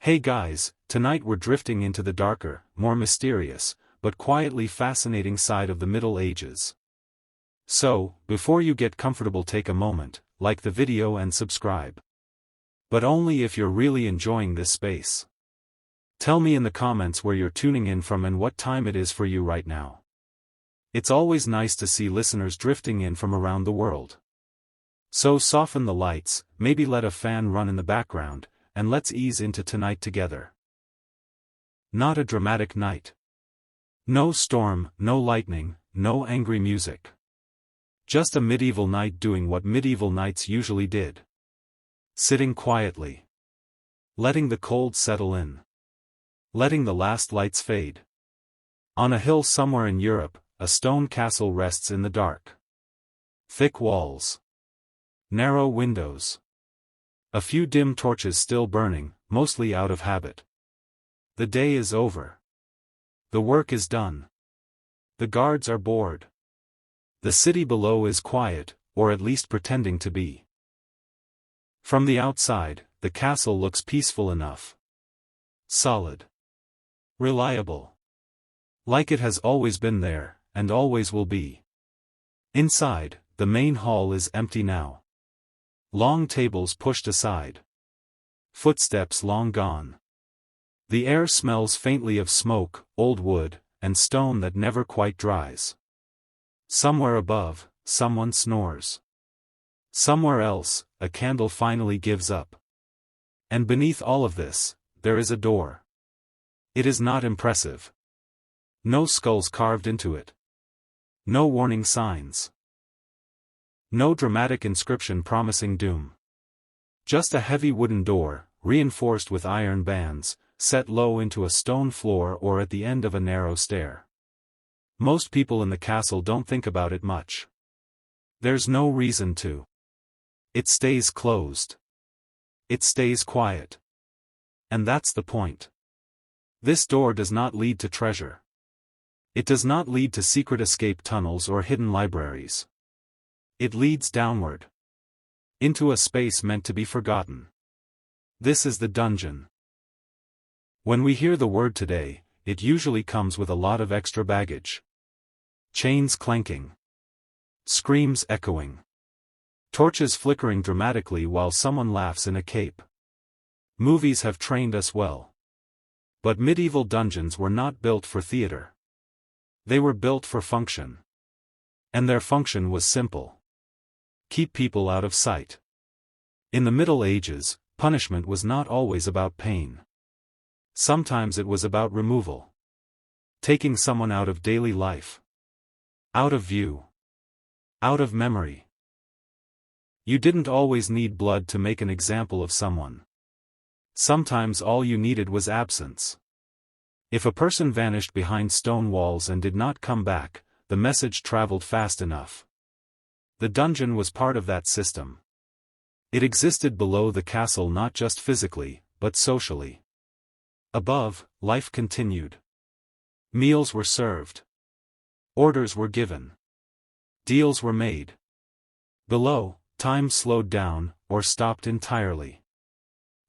Hey guys, tonight we're drifting into the darker, more mysterious, but quietly fascinating side of the Middle Ages. So, before you get comfortable, take a moment, like the video and subscribe. But only if you're really enjoying this space. Tell me in the comments where you're tuning in from and what time it is for you right now. It's always nice to see listeners drifting in from around the world. So soften the lights, maybe let a fan run in the background, and let's ease into tonight together. Not a dramatic night. No storm, no lightning, no angry music. Just a medieval night doing what medieval nights usually did. Sitting quietly. Letting the cold settle in. Letting the last lights fade. On a hill somewhere in Europe, a stone castle rests in the dark. Thick walls. Narrow windows. A few dim torches still burning, mostly out of habit. The day is over. The work is done. The guards are bored. The city below is quiet, or at least pretending to be. From the outside, the castle looks peaceful enough. Solid. Reliable. Like it has always been there, and always will be. Inside, the main hall is empty now. Long tables pushed aside. Footsteps long gone. The air smells faintly of smoke, old wood, and stone that never quite dries. Somewhere above, someone snores. Somewhere else, a candle finally gives up. And beneath all of this, there is a door. It is not impressive. No skulls carved into it. No warning signs. No dramatic inscription promising doom. Just a heavy wooden door, reinforced with iron bands, set low into a stone floor or at the end of a narrow stair. Most people in the castle don't think about it much. There's no reason to. It stays closed. It stays quiet. And that's the point. This door does not lead to treasure. It does not lead to secret escape tunnels or hidden libraries. It leads downward. Into a space meant to be forgotten. This is the dungeon. When we hear the word today, it usually comes with a lot of extra baggage. Chains clanking. Screams echoing. Torches flickering dramatically while someone laughs in a cape. Movies have trained us well. But medieval dungeons were not built for theater. They were built for function. And their function was simple. Keep people out of sight. In the Middle Ages, punishment was not always about pain. Sometimes it was about removal. Taking someone out of daily life. Out of view. Out of memory. You didn't always need blood to make an example of someone. Sometimes all you needed was absence. If a person vanished behind stone walls and did not come back, the message traveled fast enough. The dungeon was part of that system. It existed below the castle not just physically, but socially. Above, life continued. Meals were served. Orders were given. Deals were made. Below, time slowed down, or stopped entirely.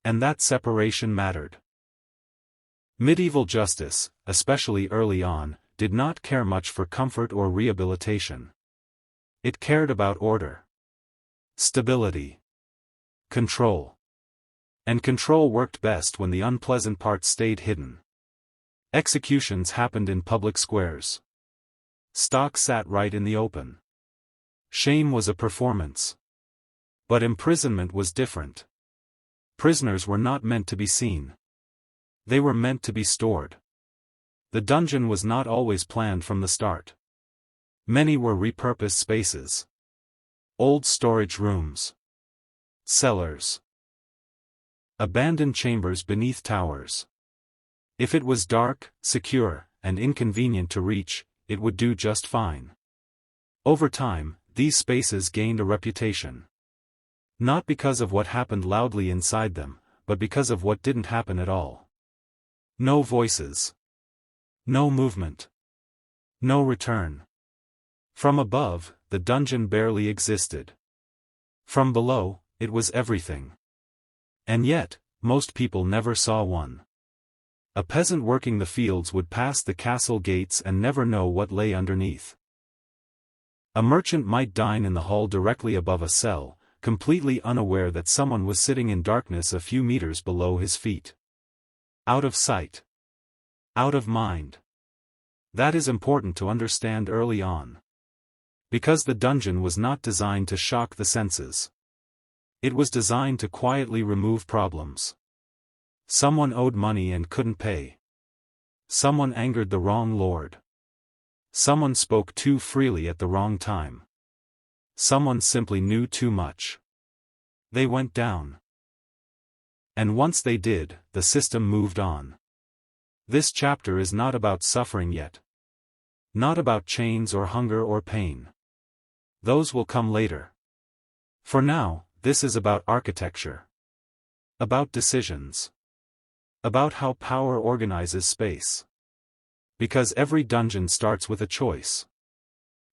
And that separation mattered. Medieval justice, especially early on, did not care much for comfort or rehabilitation. It cared about order. Stability. Control. And control worked best when the unpleasant parts stayed hidden. Executions happened in public squares. Stock sat right in the open. Shame was a performance. But imprisonment was different. Prisoners were not meant to be seen. They were meant to be stored. The dungeon was not always planned from the start. Many were repurposed spaces. Old storage rooms. Cellars. Abandoned chambers beneath towers. If it was dark, secure, and inconvenient to reach, it would do just fine. Over time, these spaces gained a reputation. Not because of what happened loudly inside them, but because of what didn't happen at all. No voices. No movement. No return. From above, the dungeon barely existed. From below, it was everything. And yet, most people never saw one. A peasant working the fields would pass the castle gates and never know what lay underneath. A merchant might dine in the hall directly above a cell, completely unaware that someone was sitting in darkness a few meters below his feet. Out of sight. Out of mind. That is important to understand early on. Because the dungeon was not designed to shock the senses. It was designed to quietly remove problems. Someone owed money and couldn't pay. Someone angered the wrong lord. Someone spoke too freely at the wrong time. Someone simply knew too much. They went down. And once they did, the system moved on. This chapter is not about suffering yet. Not about chains or hunger or pain. Those will come later. For now, this is about architecture. About decisions. About how power organizes space. Because every dungeon starts with a choice.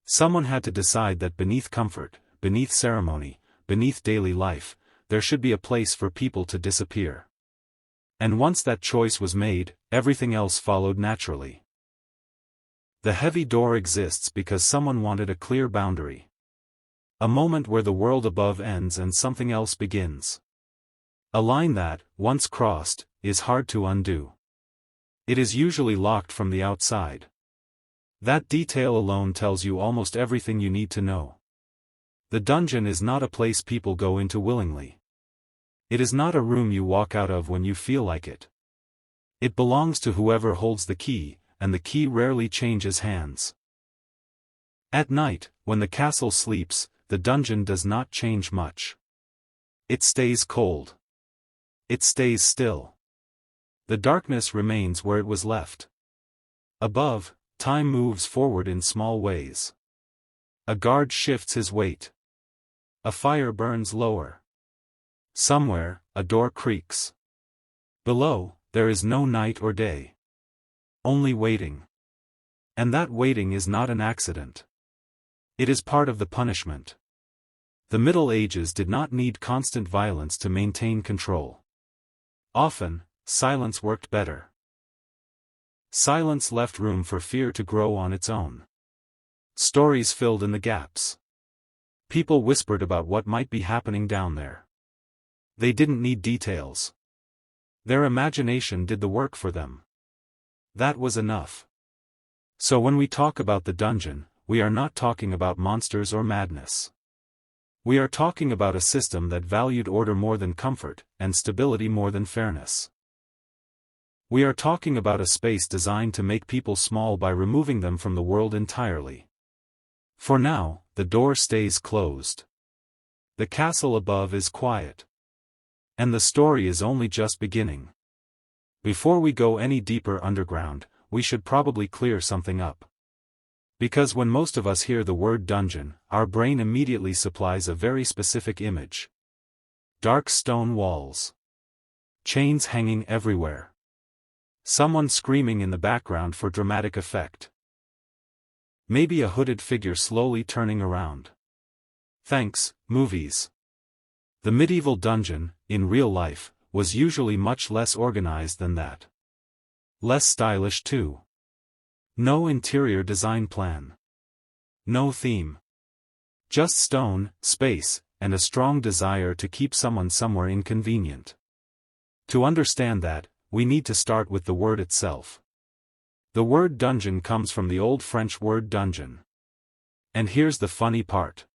Someone had to decide that beneath comfort, beneath ceremony, beneath daily life, there should be a place for people to disappear. And once that choice was made, everything else followed naturally. The heavy door exists because someone wanted a clear boundary. A moment where the world above ends and something else begins. A line that, once crossed, is hard to undo. It is usually locked from the outside. That detail alone tells you almost everything you need to know. The dungeon is not a place people go into willingly. It is not a room you walk out of when you feel like it. It belongs to whoever holds the key, and the key rarely changes hands. At night, when the castle sleeps, the dungeon does not change much. It stays cold. It stays still. The darkness remains where it was left. Above, time moves forward in small ways. A guard shifts his weight. A fire burns lower. Somewhere, a door creaks. Below, there is no night or day. Only waiting. And that waiting is not an accident. It is part of the punishment. The Middle Ages did not need constant violence to maintain control. Often, silence worked better. Silence left room for fear to grow on its own. Stories filled in the gaps. People whispered about what might be happening down there. They didn't need details. Their imagination did the work for them. That was enough. So when we talk about the dungeon, we are not talking about monsters or madness. We are talking about a system that valued order more than comfort, and stability more than fairness. We are talking about a space designed to make people small by removing them from the world entirely. For now, the door stays closed. The castle above is quiet. And the story is only just beginning. Before we go any deeper underground, we should probably clear something up. Because when most of us hear the word dungeon, our brain immediately supplies a very specific image. Dark stone walls. Chains hanging everywhere. Someone screaming in the background for dramatic effect. Maybe a hooded figure slowly turning around. Thanks, movies. The medieval dungeon, in real life, was usually much less organized than that. Less stylish too. No interior design plan. No theme. Just stone, space, and a strong desire to keep someone somewhere inconvenient. To understand that, we need to start with the word itself. The word dungeon comes from the Old French word dungeon. And here's the funny part.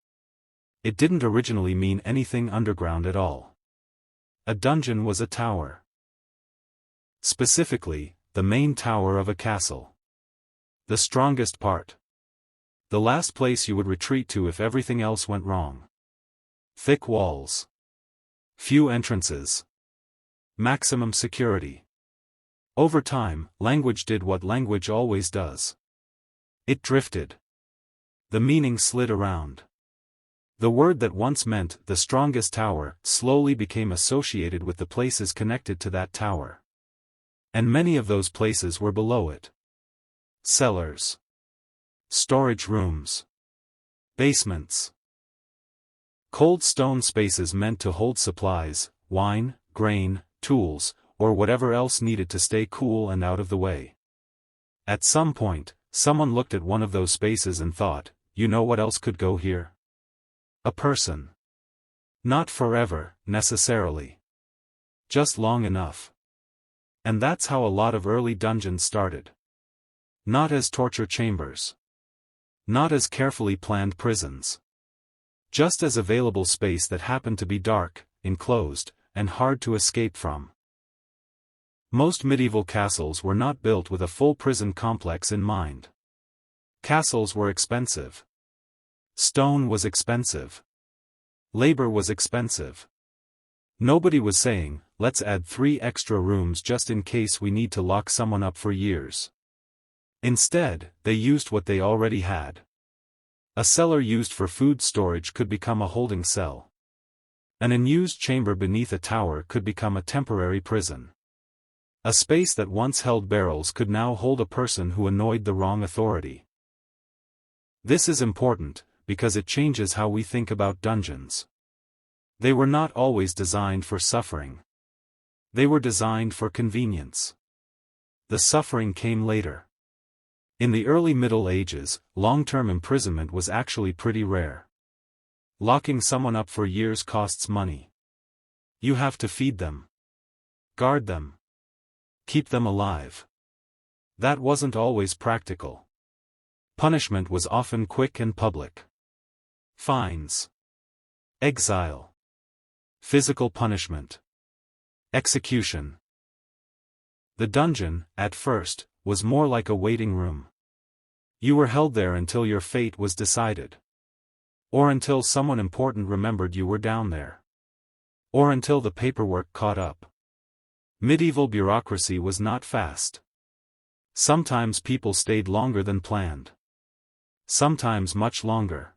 It didn't originally mean anything underground at all. A dungeon was a tower. Specifically, the main tower of a castle. The strongest part. The last place you would retreat to if everything else went wrong. Thick walls. Few entrances. Maximum security. Over time, language did what language always does. It drifted. The meaning slid around. The word that once meant the strongest tower slowly became associated with the places connected to that tower. And many of those places were below it. Cellars. Storage rooms. Basements. Cold stone spaces meant to hold supplies, wine, grain, tools, or whatever else needed to stay cool and out of the way. At some point, someone looked at one of those spaces and thought, you know what else could go here? A person. Not forever, necessarily. Just long enough. And that's how a lot of early dungeons started. Not as torture chambers. Not as carefully planned prisons. Just as available space that happened to be dark, enclosed, and hard to escape from. Most medieval castles were not built with a full prison complex in mind. Castles were expensive. Stone was expensive. Labor was expensive. Nobody was saying, let's add 3 extra rooms just in case we need to lock someone up for years. Instead, they used what they already had. A cellar used for food storage could become a holding cell. An unused chamber beneath a tower could become a temporary prison. A space that once held barrels could now hold a person who annoyed the wrong authority. This is important, because it changes how we think about dungeons. They were not always designed for suffering. They were designed for convenience. The suffering came later. In the early Middle Ages, long-term imprisonment was actually pretty rare. Locking someone up for years costs money. You have to feed them. Guard them. Keep them alive. That wasn't always practical. Punishment was often quick and public. Fines. Exile. Physical punishment. Execution. The dungeon, at first, was more like a waiting room. You were held there until your fate was decided. Or until someone important remembered you were down there. Or until the paperwork caught up. Medieval bureaucracy was not fast. Sometimes people stayed longer than planned. Sometimes much longer.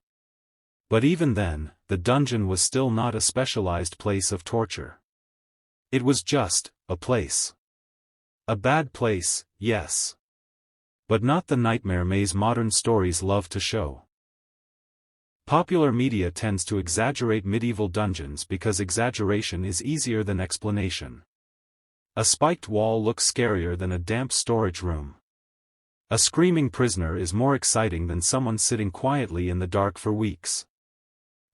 But even then, the dungeon was still not a specialized place of torture. It was just a place. A bad place, yes. But not the nightmare maze modern stories love to show. Popular media tends to exaggerate medieval dungeons because exaggeration is easier than explanation. A spiked wall looks scarier than a damp storage room. A screaming prisoner is more exciting than someone sitting quietly in the dark for weeks.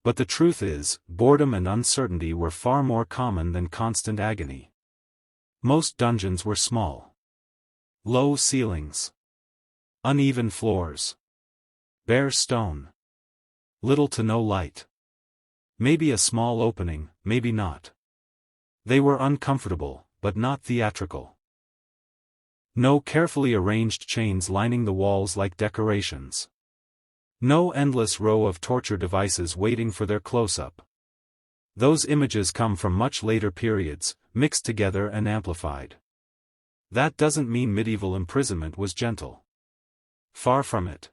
But the truth is, boredom and uncertainty were far more common than constant agony. Most dungeons were small. Low ceilings. Uneven floors. Bare stone. Little to no light. Maybe a small opening, maybe not. They were uncomfortable, but not theatrical. No carefully arranged chains lining the walls like decorations. No endless row of torture devices waiting for their close-up. Those images come from much later periods, mixed together and amplified. That doesn't mean medieval imprisonment was gentle. Far from it.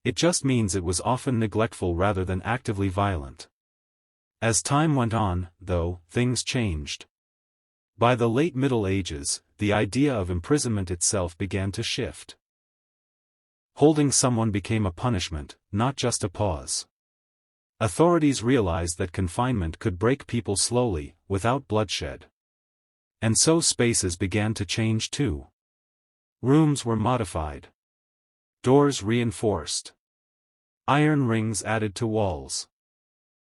It just means it was often neglectful rather than actively violent. As time went on, though, things changed. By the late Middle Ages, the idea of imprisonment itself began to shift. Holding someone became a punishment, not just a pause. Authorities realized that confinement could break people slowly, without bloodshed. And so spaces began to change too. Rooms were modified. Doors reinforced. Iron rings added to walls.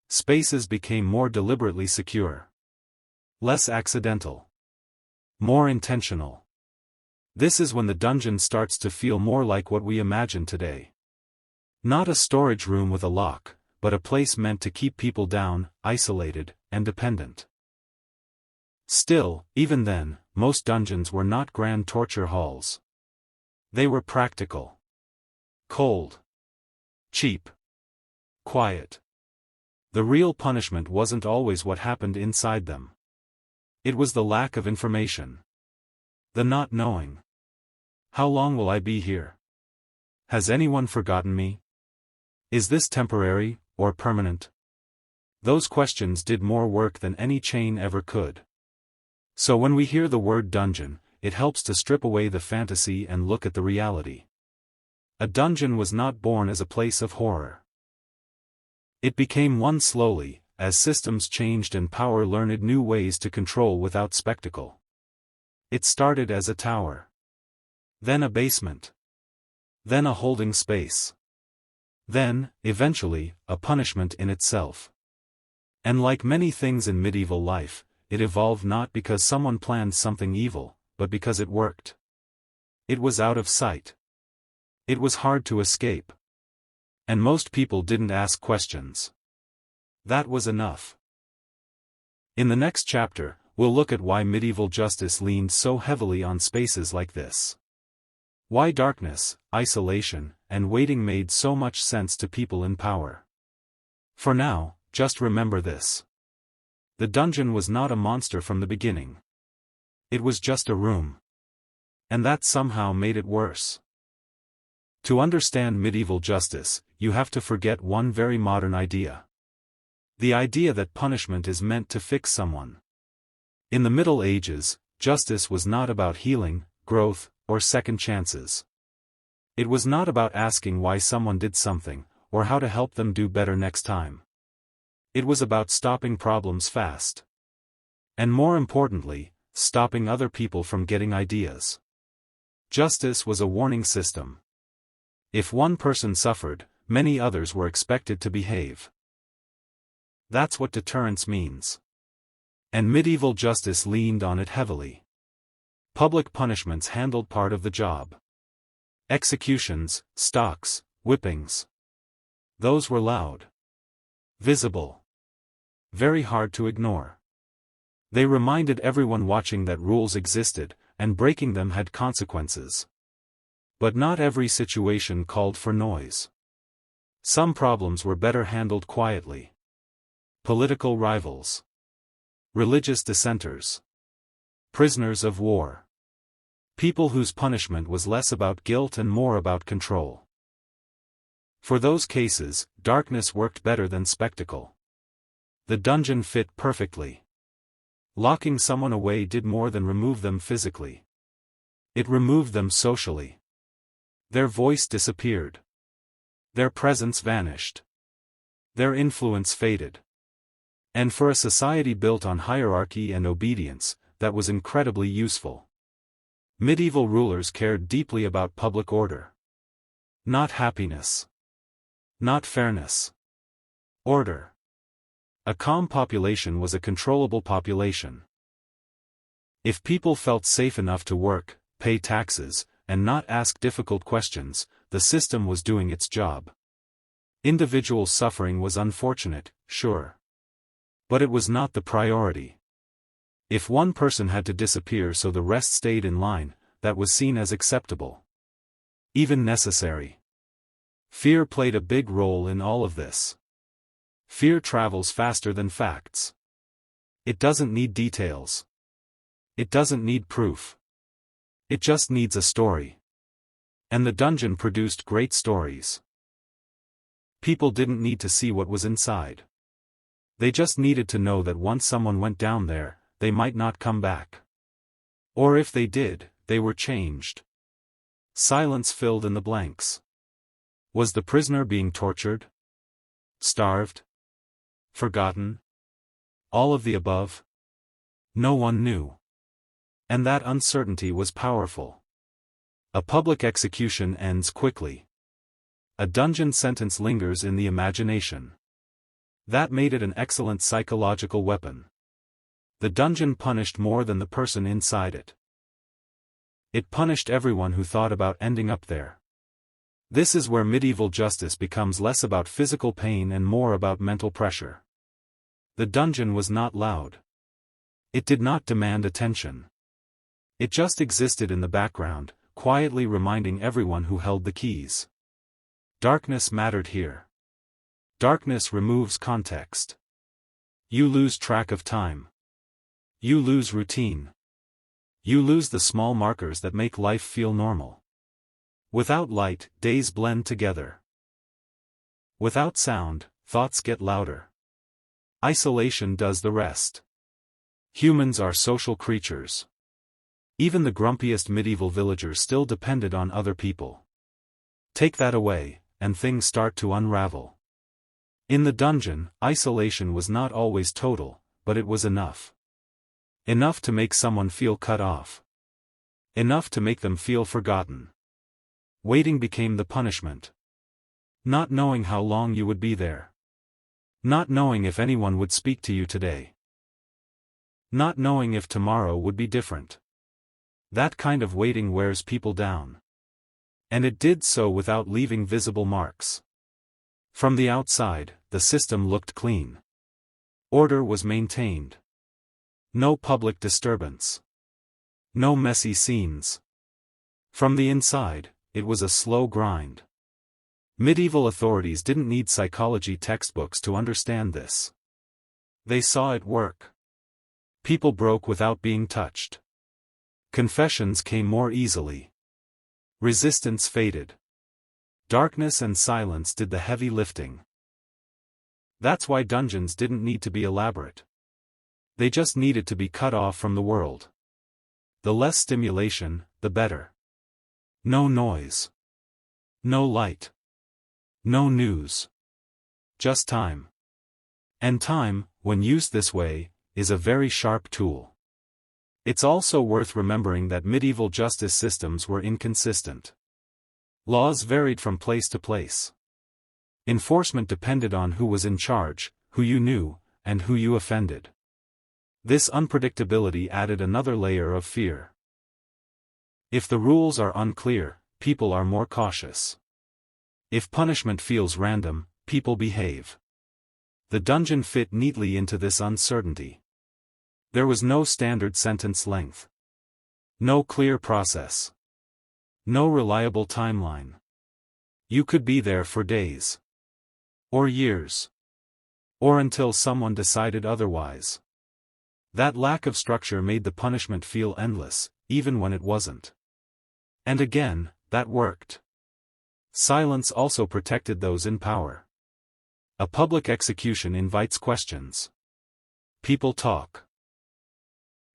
Spaces became more deliberately secure. Less accidental. More intentional. This is when the dungeon starts to feel more like what we imagine today. Not a storage room with a lock, but a place meant to keep people down, isolated, and dependent. Still, even then, most dungeons were not grand torture halls. They were practical. Cold. Cheap. Quiet. The real punishment wasn't always what happened inside them. It was the lack of information. The not knowing. How long will I be here? Has anyone forgotten me? Is this temporary, or permanent? Those questions did more work than any chain ever could. So when we hear the word dungeon, it helps to strip away the fantasy and look at the reality. A dungeon was not born as a place of horror. It became one slowly, as systems changed and power learned new ways to control without spectacle. It started as a tower. Then a basement. Then a holding space. Then, eventually, a punishment in itself. And like many things in medieval life, it evolved not because someone planned something evil, but because it worked. It was out of sight. It was hard to escape. And most people didn't ask questions. That was enough. In the next chapter, we'll look at why medieval justice leaned so heavily on spaces like this. Why darkness, isolation, and waiting made so much sense to people in power. For now, just remember this. The dungeon was not a monster from the beginning. It was just a room. And that somehow made it worse. To understand medieval justice, you have to forget one very modern idea. The idea that punishment is meant to fix someone. In the Middle Ages, justice was not about healing, growth, or second chances. It was not about asking why someone did something, or how to help them do better next time. It was about stopping problems fast. And more importantly, stopping other people from getting ideas. Justice was a warning system. If one person suffered, many others were expected to behave. That's what deterrence means. And medieval justice leaned on it heavily. Public punishments handled part of the job. Executions, stocks, whippings. Those were loud. Visible. Very hard to ignore. They reminded everyone watching that rules existed, and breaking them had consequences. But not every situation called for noise. Some problems were better handled quietly. Political rivals. Religious dissenters. Prisoners of war. People whose punishment was less about guilt and more about control. For those cases, darkness worked better than spectacle. The dungeon fit perfectly. Locking someone away did more than remove them physically. It removed them socially. Their voice disappeared. Their presence vanished. Their influence faded. And for a society built on hierarchy and obedience, that was incredibly useful. Medieval rulers cared deeply about public order. Not happiness. Not fairness. Order. A calm population was a controllable population. If people felt safe enough to work, pay taxes, and not ask difficult questions, the system was doing its job. Individual suffering was unfortunate, sure. But it was not the priority. If one person had to disappear so the rest stayed in line, that was seen as acceptable. Even necessary. Fear played a big role in all of this. Fear travels faster than facts. It doesn't need details. It doesn't need proof. It just needs a story. And the dungeon produced great stories. People didn't need to see what was inside. They just needed to know that once someone went down there, they might not come back. Or if they did, they were changed. Silence filled in the blanks. Was the prisoner being tortured? Starved? Forgotten? All of the above? No one knew. And that uncertainty was powerful. A public execution ends quickly. A dungeon sentence lingers in the imagination. That made it an excellent psychological weapon. The dungeon punished more than the person inside it. It punished everyone who thought about ending up there. This is where medieval justice becomes less about physical pain and more about mental pressure. The dungeon was not loud. It did not demand attention. It just existed in the background, quietly reminding everyone who held the keys. Darkness mattered here. Darkness removes context. You lose track of time. You lose routine. You lose the small markers that make life feel normal. Without light, days blend together. Without sound, thoughts get louder. Isolation does the rest. Humans are social creatures. Even the grumpiest medieval villagers still depended on other people. Take that away, and things start to unravel. In the dungeon, isolation was not always total, but it was enough. Enough to make someone feel cut off. Enough to make them feel forgotten. Waiting became the punishment. Not knowing how long you would be there. Not knowing if anyone would speak to you today. Not knowing if tomorrow would be different. That kind of waiting wears people down. And it did so without leaving visible marks. From the outside, the system looked clean. Order was maintained. No public disturbance. No messy scenes. From the inside, it was a slow grind. Medieval authorities didn't need psychology textbooks to understand this. They saw it work. People broke without being touched. Confessions came more easily. Resistance faded. Darkness and silence did the heavy lifting. That's why dungeons didn't need to be elaborate. They just needed to be cut off from the world. The less stimulation, the better. No noise. No light. No news. Just time. And time, when used this way, is a very sharp tool. It's also worth remembering that medieval justice systems were inconsistent. Laws varied from place to place. Enforcement depended on who was in charge, who you knew, and who you offended. This unpredictability added another layer of fear. If the rules are unclear, people are more cautious. If punishment feels random, people behave. The dungeon fit neatly into this uncertainty. There was no standard sentence length. No clear process. No reliable timeline. You could be there for days. Or years. Or until someone decided otherwise. That lack of structure made the punishment feel endless, even when it wasn't. And again, that worked. Silence also protected those in power. A public execution invites questions. People talk.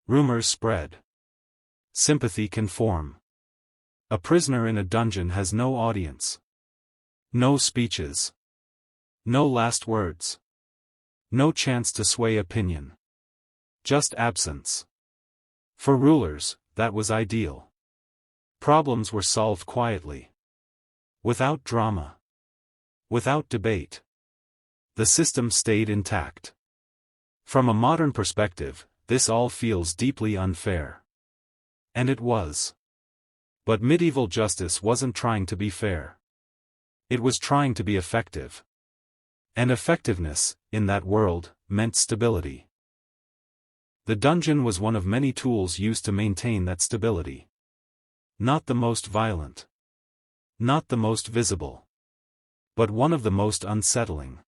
Rumors spread. Sympathy can form. A prisoner in a dungeon has no audience. No speeches. No last words. No chance to sway opinion. Just absence. For rulers, that was ideal. Problems were solved quietly. Without drama. Without debate. The system stayed intact. From a modern perspective, this all feels deeply unfair. And it was. But medieval justice wasn't trying to be fair. It was trying to be effective. And effectiveness, in that world, meant stability. The dungeon was one of many tools used to maintain that stability. Not the most violent. Not the most visible. But one of the most unsettling.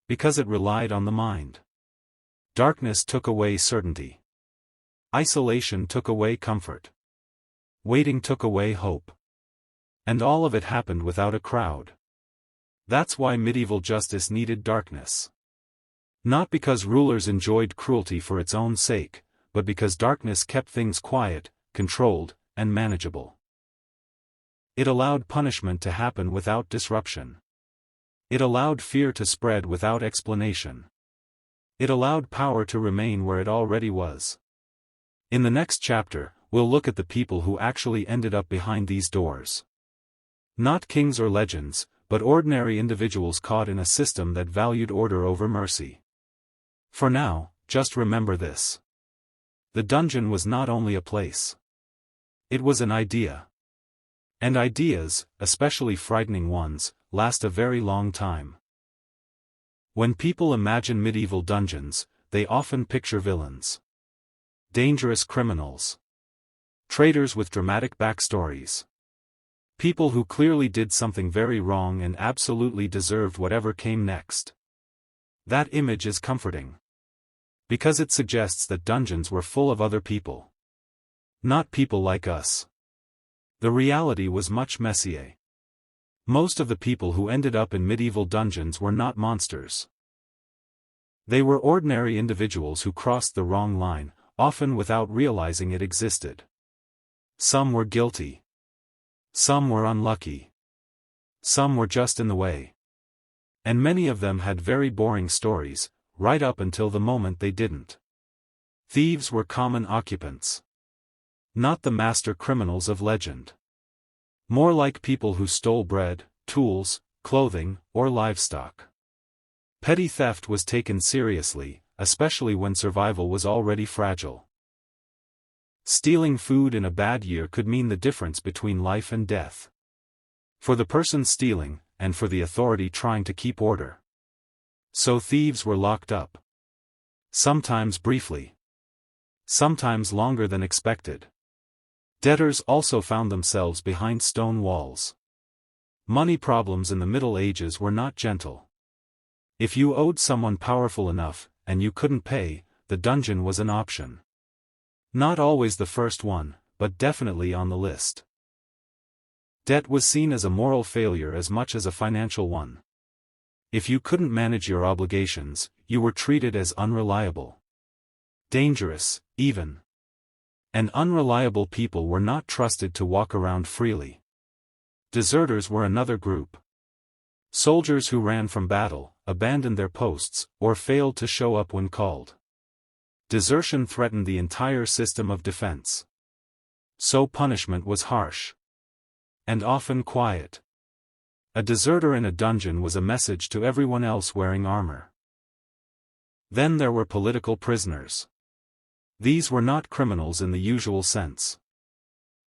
Because it relied on the mind. Darkness took away certainty. Isolation took away comfort. Waiting took away hope. And all of it happened without a crowd. That's why medieval justice needed darkness. Not because rulers enjoyed cruelty for its own sake, but because darkness kept things quiet, controlled, and manageable. It allowed punishment to happen without disruption. It allowed fear to spread without explanation. It allowed power to remain where it already was. In the next chapter, we'll look at the people who actually ended up behind these doors. Not kings or legends, but ordinary individuals caught in a system that valued order over mercy. For now, just remember this. The dungeon was not only a place. It was an idea. And ideas, especially frightening ones, last a very long time. When people imagine medieval dungeons, they often picture villains. Dangerous criminals. Traitors with dramatic backstories. People who clearly did something very wrong and absolutely deserved whatever came next. That image is comforting. Because it suggests that dungeons were full of other people. Not people like us. The reality was much messier. Most of the people who ended up in medieval dungeons were not monsters. They were ordinary individuals who crossed the wrong line, often without realizing it existed. Some were guilty. Some were unlucky. Some were just in the way. And many of them had very boring stories, right up until the moment they didn't. Thieves were common occupants. Not the master criminals of legend. More like people who stole bread, tools, clothing, or livestock. Petty theft was taken seriously, especially when survival was already fragile. Stealing food in a bad year could mean the difference between life and death. For the person stealing, and for the authority trying to keep order. So thieves were locked up. Sometimes briefly. Sometimes longer than expected. Debtors also found themselves behind stone walls. Money problems in the Middle Ages were not gentle. If you owed someone powerful enough, and you couldn't pay, the dungeon was an option. Not always the first one, but definitely on the list. Debt was seen as a moral failure as much as a financial one. If you couldn't manage your obligations, you were treated as unreliable. Dangerous, even. And unreliable people were not trusted to walk around freely. Deserters were another group. Soldiers who ran from battle, abandoned their posts, or failed to show up when called. Desertion threatened the entire system of defense. So punishment was harsh. And often quiet. A deserter in a dungeon was a message to everyone else wearing armor. Then there were political prisoners. These were not criminals in the usual sense.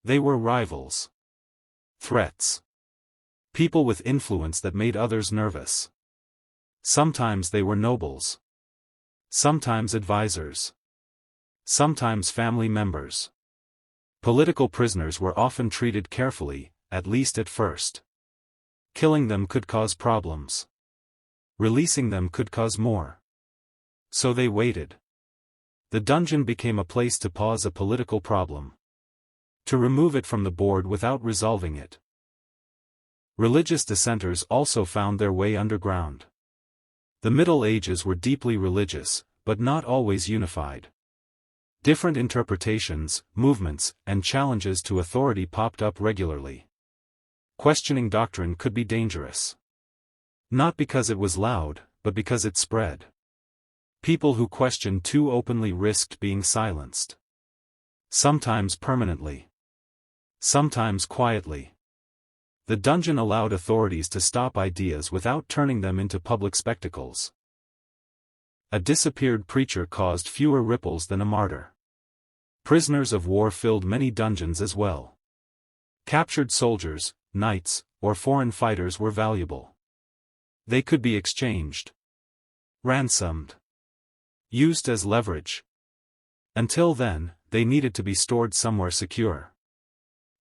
They were rivals. Threats. People with influence that made others nervous. Sometimes they were nobles. Sometimes advisors. Sometimes family members. Political prisoners were often treated carefully, at least at first. Killing them could cause problems. Releasing them could cause more. So they waited. The dungeon became a place to pause a political problem. To remove it from the board without resolving it. Religious dissenters also found their way underground. The Middle Ages were deeply religious, but not always unified. Different interpretations, movements, and challenges to authority popped up regularly. Questioning doctrine could be dangerous. Not because it was loud, but because it spread. People who questioned too openly risked being silenced. Sometimes permanently. Sometimes quietly. The dungeon allowed authorities to stop ideas without turning them into public spectacles. A disappeared preacher caused fewer ripples than a martyr. Prisoners of war filled many dungeons as well. Captured soldiers, knights, or foreign fighters were valuable. They could be exchanged. Ransomed. Used as leverage. Until then, they needed to be stored somewhere secure.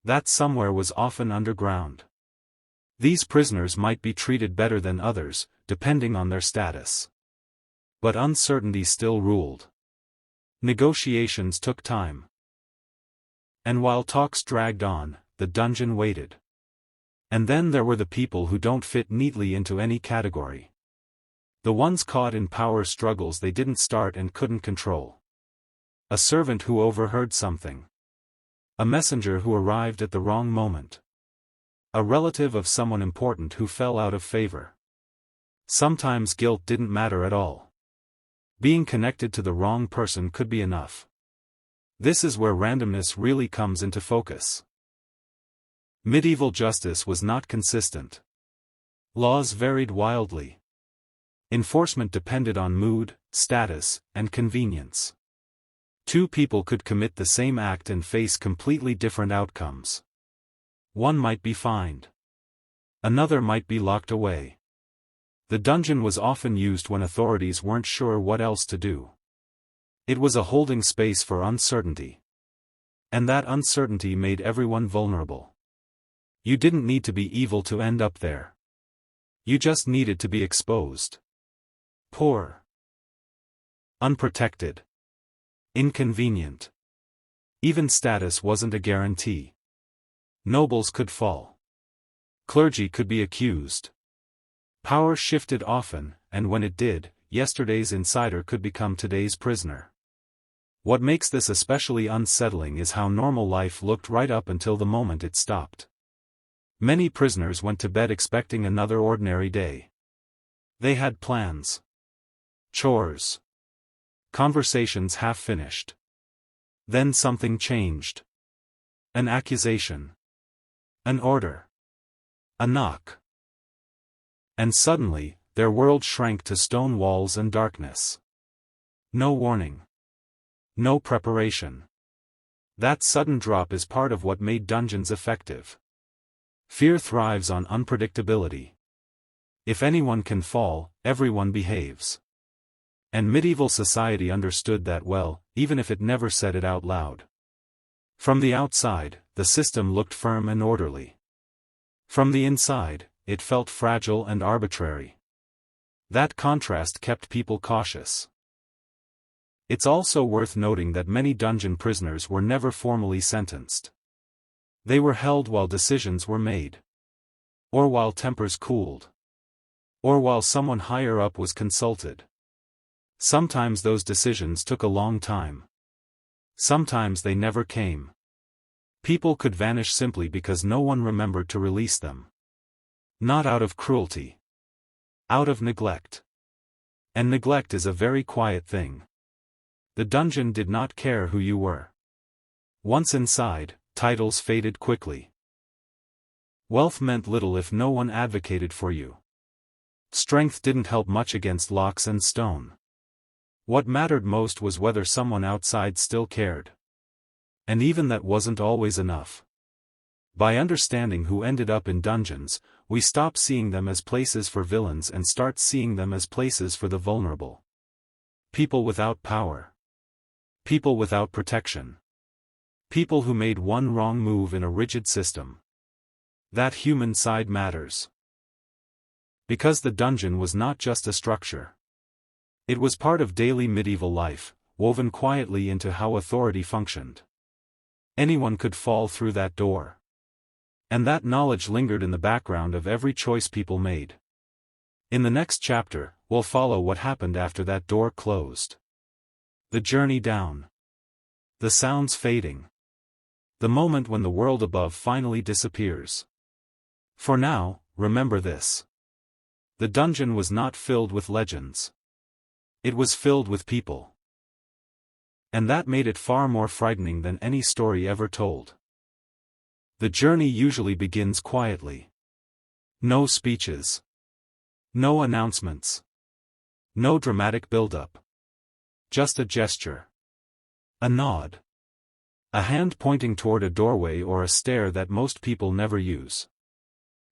That somewhere was often underground. These prisoners might be treated better than others, depending on their status. But uncertainty still ruled. Negotiations took time. And while talks dragged on, the dungeon waited. And then there were the people who don't fit neatly into any category. The ones caught in power struggles they didn't start and couldn't control. A servant who overheard something. A messenger who arrived at the wrong moment. A relative of someone important who fell out of favor. Sometimes guilt didn't matter at all. Being connected to the wrong person could be enough. This is where randomness really comes into focus. Medieval justice was not consistent. Laws varied wildly. Enforcement depended on mood, status, and convenience. Two people could commit the same act and face completely different outcomes. One might be fined. Another might be locked away. The dungeon was often used when authorities weren't sure what else to do. It was a holding space for uncertainty. And that uncertainty made everyone vulnerable. You didn't need to be evil to end up there. You just needed to be exposed. Poor. Unprotected. Inconvenient. Even status wasn't a guarantee. Nobles could fall. Clergy could be accused. Power shifted often, and when it did, yesterday's insider could become today's prisoner. What makes this especially unsettling is how normal life looked right up until the moment it stopped. Many prisoners went to bed expecting another ordinary day. They had plans. Chores. Conversations half finished. Then something changed. An accusation. An order. A knock. And suddenly, their world shrank to stone walls and darkness. No warning. No preparation. That sudden drop is part of what made dungeons effective. Fear thrives on unpredictability. If anyone can fall, everyone behaves. And medieval society understood that well, even if it never said it out loud. From the outside, the system looked firm and orderly. From the inside, it felt fragile and arbitrary. That contrast kept people cautious. It's also worth noting that many dungeon prisoners were never formally sentenced. They were held while decisions were made. Or while tempers cooled. Or while someone higher up was consulted. Sometimes those decisions took a long time. Sometimes they never came. People could vanish simply because no one remembered to release them. Not out of cruelty. Out of neglect. And neglect is a very quiet thing. The dungeon did not care who you were. Once inside, titles faded quickly. Wealth meant little if no one advocated for you. Strength didn't help much against locks and stone. What mattered most was whether someone outside still cared. And even that wasn't always enough. By understanding who ended up in dungeons, we stop seeing them as places for villains and start seeing them as places for the vulnerable. People without power. People without protection. People who made one wrong move in a rigid system. That human side matters. Because the dungeon was not just a structure. It was part of daily medieval life, woven quietly into how authority functioned. Anyone could fall through that door. And that knowledge lingered in the background of every choice people made. In the next chapter, we'll follow what happened after that door closed. The journey down. The sounds fading. The moment when the world above finally disappears. For now, remember this. The dungeon was not filled with legends. It was filled with people. And that made it far more frightening than any story ever told. The journey usually begins quietly. No speeches. No announcements. No dramatic build-up. Just a gesture. A nod. A hand pointing toward a doorway or a stair that most people never use.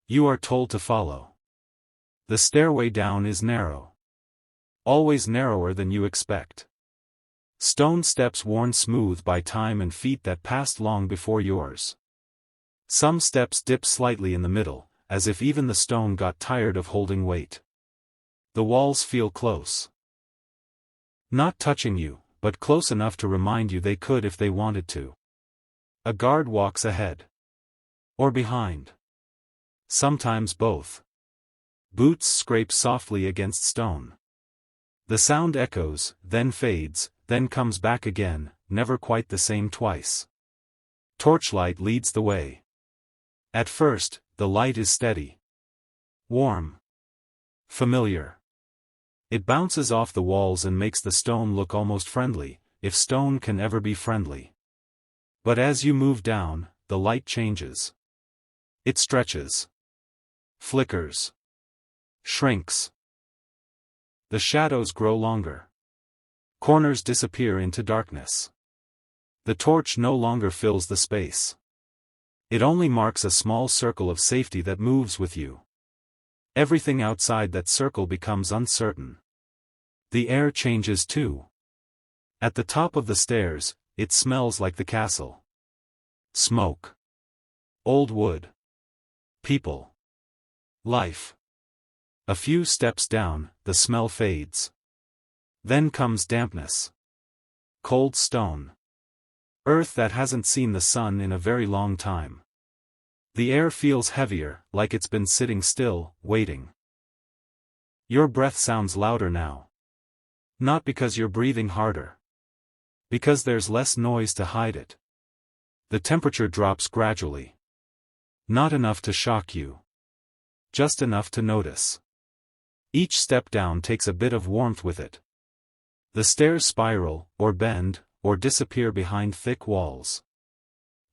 You are told to follow. The stairway down is narrow. Always narrower than you expect. Stone steps worn smooth by time and feet that passed long before yours. Some steps dip slightly in the middle, as if even the stone got tired of holding weight. The walls feel close. Not touching you, but close enough to remind you they could if they wanted to. A guard walks ahead. Or behind. Sometimes both. Boots scrape softly against stone. The sound echoes, then fades, then comes back again, never quite the same twice. Torchlight leads the way. At first, the light is steady. Warm. Familiar. It bounces off the walls and makes the stone look almost friendly, if stone can ever be friendly. But as you move down, the light changes. It stretches. Flickers. Shrinks. The shadows grow longer. Corners disappear into darkness. The torch no longer fills the space. It only marks a small circle of safety that moves with you. Everything outside that circle becomes uncertain. The air changes too. At the top of the stairs, it smells like the castle. Smoke. Old wood. People. Life. A few steps down, the smell fades. Then comes dampness. Cold stone. Earth that hasn't seen the sun in a very long time. The air feels heavier, like it's been sitting still, waiting. Your breath sounds louder now. Not because you're breathing harder. Because there's less noise to hide it. The temperature drops gradually. Not enough to shock you. Just enough to notice. Each step down takes a bit of warmth with it. The stairs spiral, or bend, or disappear behind thick walls.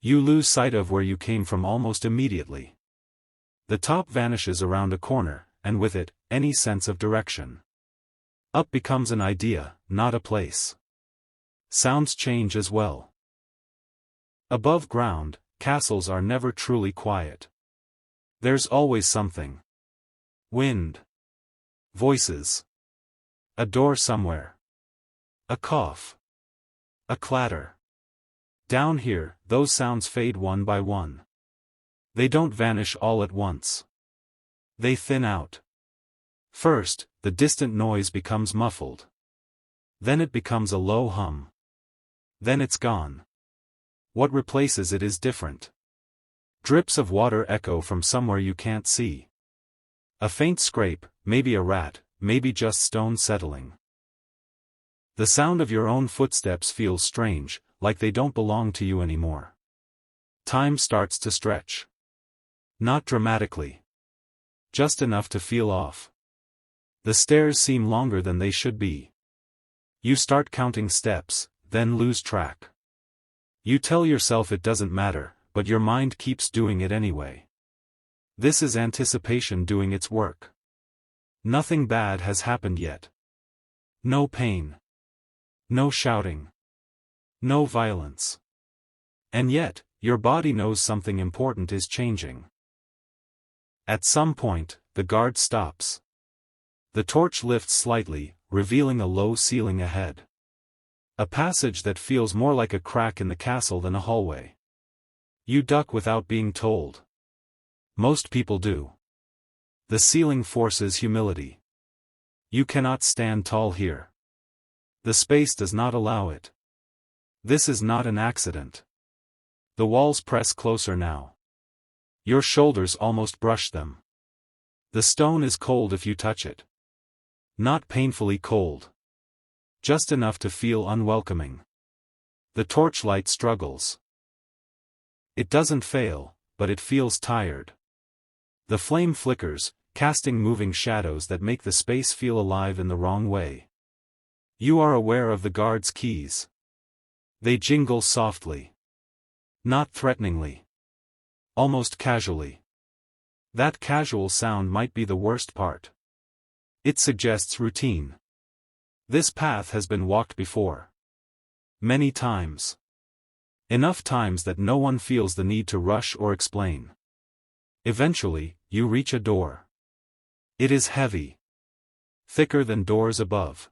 You lose sight of where you came from almost immediately. The top vanishes around a corner, and with it, any sense of direction. Up becomes an idea, not a place. Sounds change as well. Above ground, castles are never truly quiet. There's always something. Wind. Voices. A door somewhere. A cough. A clatter. Down here, those sounds fade one by one. They don't vanish all at once. They thin out. First, the distant noise becomes muffled. Then it becomes a low hum. Then it's gone. What replaces it is different. Drips of water echo from somewhere you can't see. A faint scrape, maybe a rat, maybe just stone settling. The sound of your own footsteps feels strange, like they don't belong to you anymore. Time starts to stretch. Not dramatically. Just enough to feel off. The stairs seem longer than they should be. You start counting steps, then lose track. You tell yourself it doesn't matter, but your mind keeps doing it anyway. This is anticipation doing its work. Nothing bad has happened yet. No pain. No shouting. No violence. And yet, your body knows something important is changing. At some point, the guard stops. The torch lifts slightly, revealing a low ceiling ahead. A passage that feels more like a crack in the castle than a hallway. You duck without being told. Most people do. The ceiling forces humility. You cannot stand tall here. The space does not allow it. This is not an accident. The walls press closer now. Your shoulders almost brush them. The stone is cold if you touch it. Not painfully cold. Just enough to feel unwelcoming. The torchlight struggles. It doesn't fail, but it feels tired. The flame flickers, casting moving shadows that make the space feel alive in the wrong way. You are aware of the guard's keys. They jingle softly. Not threateningly. Almost casually. That casual sound might be the worst part. It suggests routine. This path has been walked before. Many times. Enough times that no one feels the need to rush or explain. Eventually, you reach a door. It is heavy. Thicker than doors above.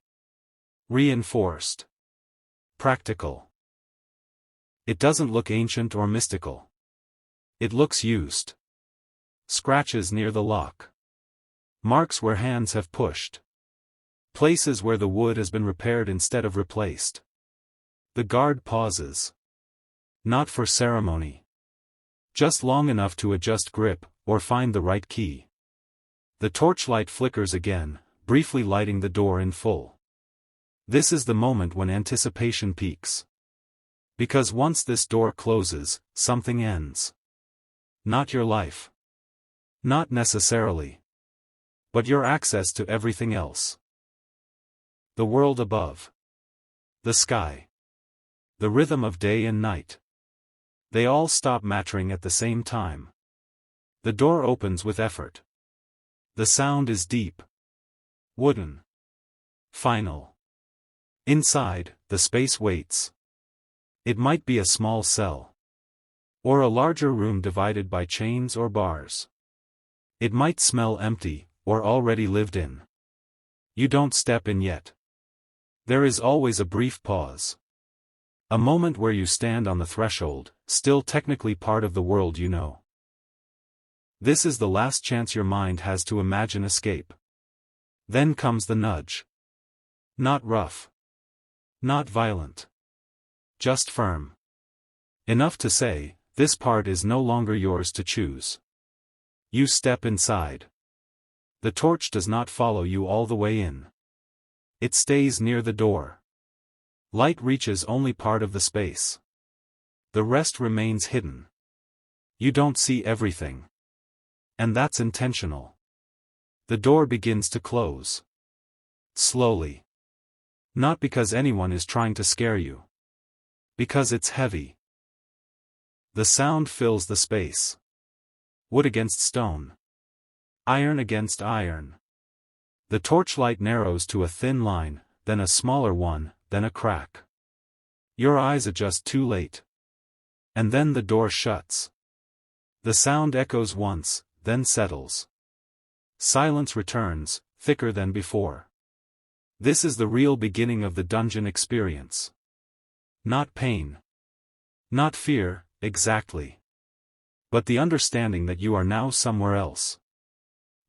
Reinforced. Practical. It doesn't look ancient or mystical. It looks used. Scratches near the lock. Marks where hands have pushed. Places where the wood has been repaired instead of replaced. The guard pauses. Not for ceremony. Just long enough to adjust grip, or find the right key. The torchlight flickers again, briefly lighting the door in full. This is the moment when anticipation peaks. Because once this door closes, something ends. Not your life. Not necessarily. But your access to everything else. The world above. The sky. The rhythm of day and night. They all stop mattering at the same time. The door opens with effort. The sound is deep. Wooden. Final. Inside, the space waits. It might be a small cell. Or a larger room divided by chains or bars. It might smell empty, or already lived in. You don't step in yet. There is always a brief pause. A moment where you stand on the threshold, still technically part of the world you know. This is the last chance your mind has to imagine escape. Then comes the nudge. Not rough. Not violent. Just firm. Enough to say, this part is no longer yours to choose. You step inside. The torch does not follow you all the way in. It stays near the door. Light reaches only part of the space. The rest remains hidden. You don't see everything. And that's intentional. The door begins to close. Slowly. Not because anyone is trying to scare you. Because it's heavy. The sound fills the space. Wood against stone. Iron against iron. The torchlight narrows to a thin line, then a smaller one, then a crack. Your eyes adjust too late. And then the door shuts. The sound echoes once, then settles. Silence returns, thicker than before. This is the real beginning of the dungeon experience. Not pain. Not fear, exactly. But the understanding that you are now somewhere else.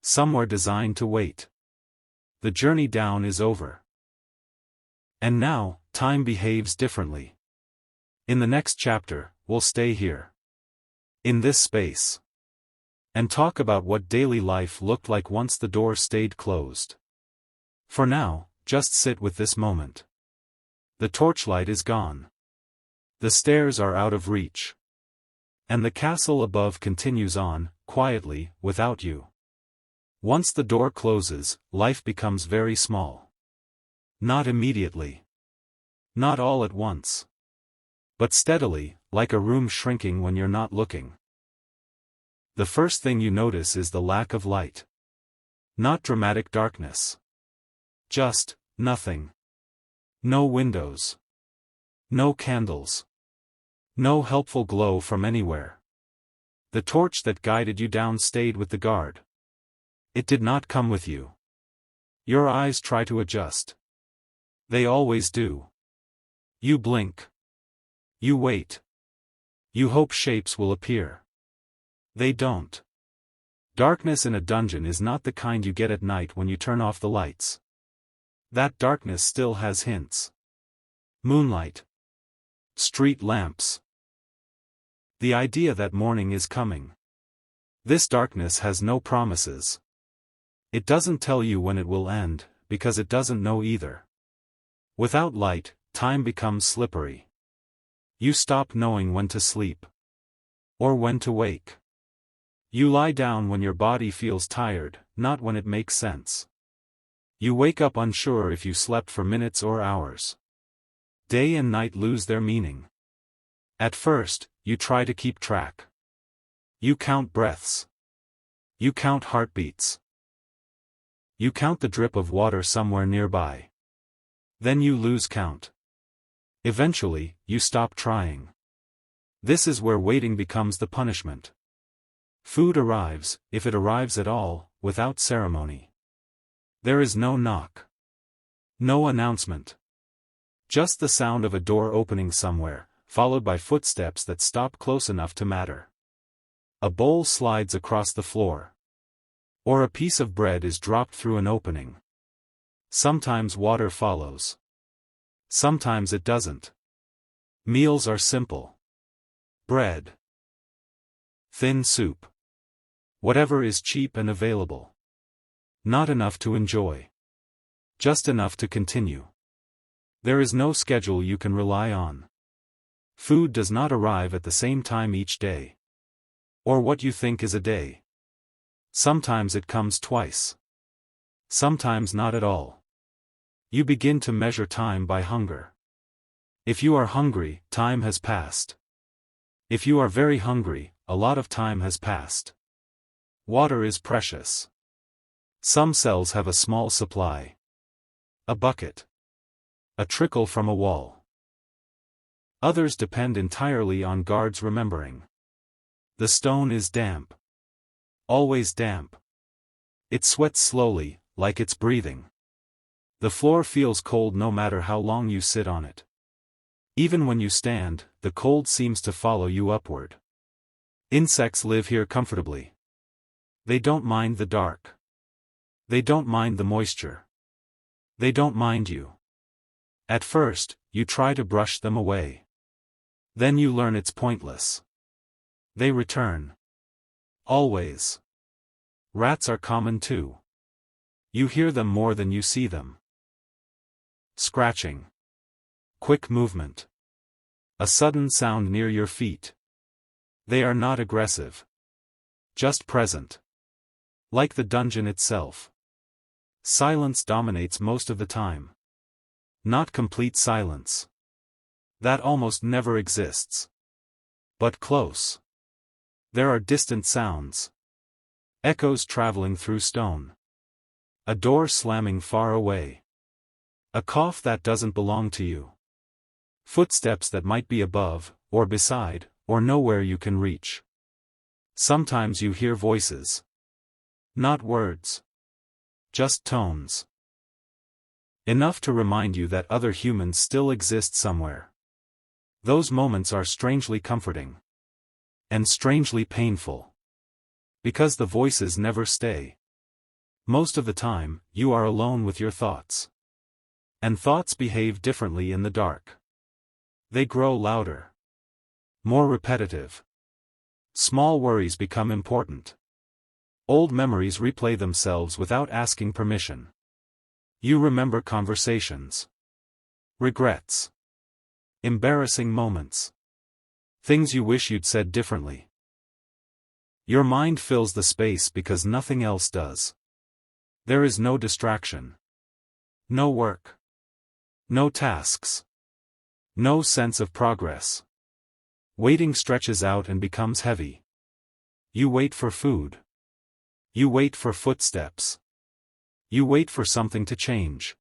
Somewhere designed to wait. The journey down is over. And now, time behaves differently. In the next chapter, we'll stay here. In this space. And talk about what daily life looked like once the door stayed closed. For now, just sit with this moment. The torchlight is gone. The stairs are out of reach. And the castle above continues on, quietly, without you. Once the door closes, life becomes very small. Not immediately. Not all at once. But steadily, like a room shrinking when you're not looking. The first thing you notice is the lack of light. Not dramatic darkness. Just, nothing. No windows. No candles. No helpful glow from anywhere. The torch that guided you down stayed with the guard. It did not come with you. Your eyes try to adjust. They always do. You blink. You wait. You hope shapes will appear. They don't. Darkness in a dungeon is not the kind you get at night when you turn off the lights. That darkness still has hints. Moonlight. Street lamps. The idea that morning is coming. This darkness has no promises. It doesn't tell you when it will end, because it doesn't know either. Without light, time becomes slippery. You stop knowing when to sleep. Or when to wake. You lie down when your body feels tired, not when it makes sense. You wake up unsure if you slept for minutes or hours. Day and night lose their meaning. At first, you try to keep track. You count breaths. You count heartbeats. You count the drip of water somewhere nearby. Then you lose count. Eventually, you stop trying. This is where waiting becomes the punishment. Food arrives, if it arrives at all, without ceremony. There is no knock. No announcement. Just the sound of a door opening somewhere, followed by footsteps that stop close enough to matter. A bowl slides across the floor. Or a piece of bread is dropped through an opening. Sometimes water follows. Sometimes it doesn't. Meals are simple. Bread. Thin soup. Whatever is cheap and available. Not enough to enjoy. Just enough to continue. There is no schedule you can rely on. Food does not arrive at the same time each day. Or what you think is a day. Sometimes it comes twice. Sometimes not at all. You begin to measure time by hunger. If you are hungry, time has passed. If you are very hungry, a lot of time has passed. Water is precious. Some cells have a small supply. A bucket. A trickle from a wall. Others depend entirely on guards remembering. The stone is damp. Always damp. It sweats slowly, like it's breathing. The floor feels cold no matter how long you sit on it. Even when you stand, the cold seems to follow you upward. Insects live here comfortably. They don't mind the dark. They don't mind the moisture. They don't mind you. At first, you try to brush them away. Then you learn it's pointless. They return. Always. Rats are common too. You hear them more than you see them. Scratching. Quick movement. A sudden sound near your feet. They are not aggressive. Just present. Like the dungeon itself. Silence dominates most of the time. Not complete silence. That almost never exists. But close. There are distant sounds. Echoes traveling through stone. A door slamming far away. A cough that doesn't belong to you. Footsteps that might be above, or beside, or nowhere you can reach. Sometimes you hear voices. Not words. Just tones. Enough to remind you that other humans still exist somewhere. Those moments are strangely comforting. And strangely painful. Because the voices never stay. Most of the time, you are alone with your thoughts. And thoughts behave differently in the dark. They grow louder. More repetitive. Small worries become important. Old memories replay themselves without asking permission. You remember conversations. Regrets. Embarrassing moments. Things you wish you'd said differently. Your mind fills the space because nothing else does. There is no distraction. No work. No tasks. No sense of progress. Waiting stretches out and becomes heavy. You wait for food. You wait for footsteps. You wait for something to change.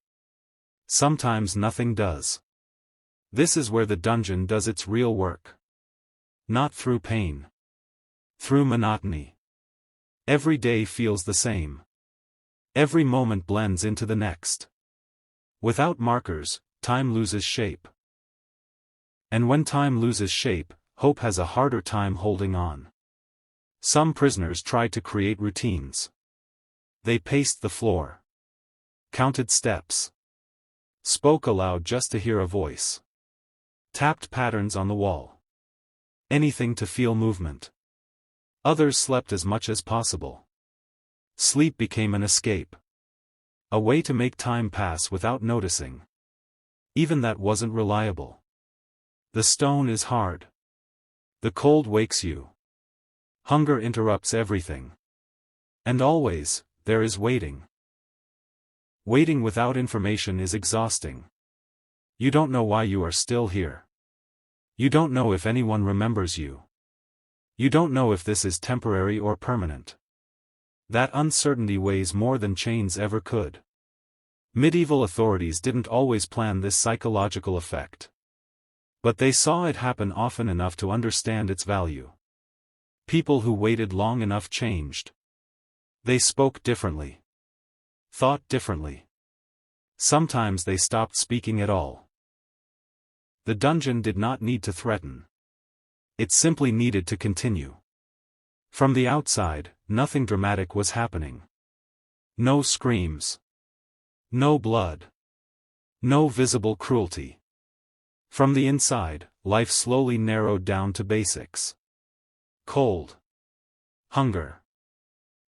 Sometimes nothing does. This is where the dungeon does its real work. Not through pain. Through monotony. Every day feels the same. Every moment blends into the next. Without markers, time loses shape. And when time loses shape, hope has a harder time holding on. Some prisoners tried to create routines. They paced the floor. Counted steps. Spoke aloud just to hear a voice. Tapped patterns on the wall. Anything to feel movement. Others slept as much as possible. Sleep became an escape. A way to make time pass without noticing. Even that wasn't reliable. The stone is hard. The cold wakes you. Hunger interrupts everything. And always, there is waiting. Waiting without information is exhausting. You don't know why you are still here. You don't know if anyone remembers you. You don't know if this is temporary or permanent. That uncertainty weighs more than chains ever could. Medieval authorities didn't always plan this psychological effect. But they saw it happen often enough to understand its value. People who waited long enough changed. They spoke differently. Thought differently. Sometimes they stopped speaking at all. The dungeon did not need to threaten. It simply needed to continue. From the outside, nothing dramatic was happening. No screams. No blood. No visible cruelty. From the inside, life slowly narrowed down to basics. Cold. Hunger.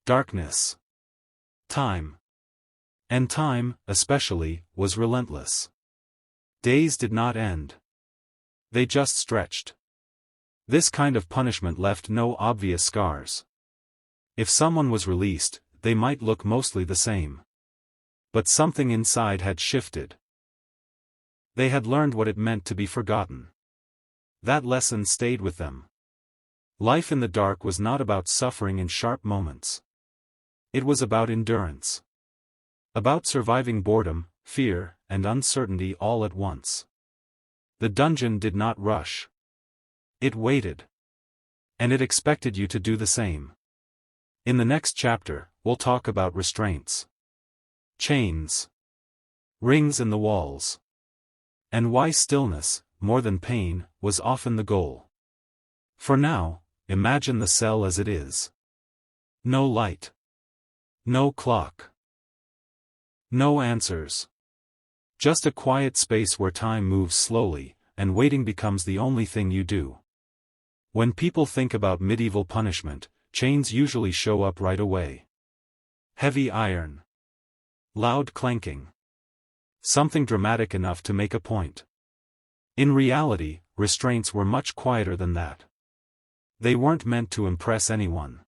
Darkness. Time. And time, especially, was relentless. Days did not end. They just stretched. This kind of punishment left no obvious scars. If someone was released, they might look mostly the same. But something inside had shifted. They had learned what it meant to be forgotten. That lesson stayed with them. Life in the dark was not about suffering in sharp moments. It was about endurance. About surviving boredom, fear, and uncertainty all at once. The dungeon did not rush. It waited. And it expected you to do the same. In the next chapter, we'll talk about restraints. Chains. Rings in the walls. And why stillness, more than pain, was often the goal. For now, imagine the cell as it is. No light. No clock. No answers. Just a quiet space where time moves slowly, and waiting becomes the only thing you do. When people think about medieval punishment, chains usually show up right away. Heavy iron. Loud clanking. Something dramatic enough to make a point. In reality, restraints were much quieter than that. They weren't meant to impress anyone.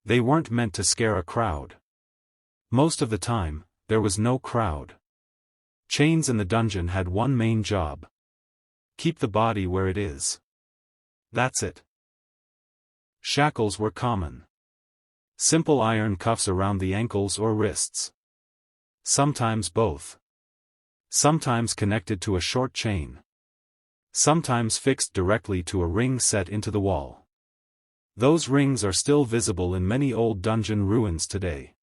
They weren't meant to scare a crowd. Most of the time, there was no crowd. Chains in the dungeon had one main job. Keep the body where it is. That's it. Shackles were common. Simple iron cuffs around the ankles or wrists. Sometimes both. Sometimes connected to a short chain. Sometimes fixed directly to a ring set into the wall. Those rings are still visible in many old dungeon ruins today.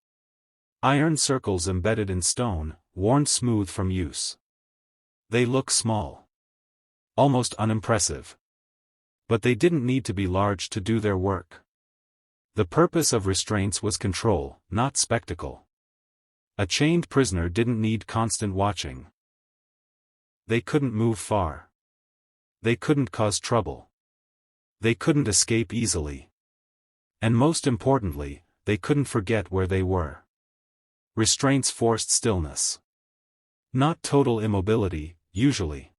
Iron circles embedded in stone, worn smooth from use. They look small. Almost unimpressive. But they didn't need to be large to do their work. The purpose of restraints was control, not spectacle. A chained prisoner didn't need constant watching. They couldn't move far. They couldn't cause trouble. They couldn't escape easily. And most importantly, they couldn't forget where they were. Restraints forced stillness. Not total immobility, usually.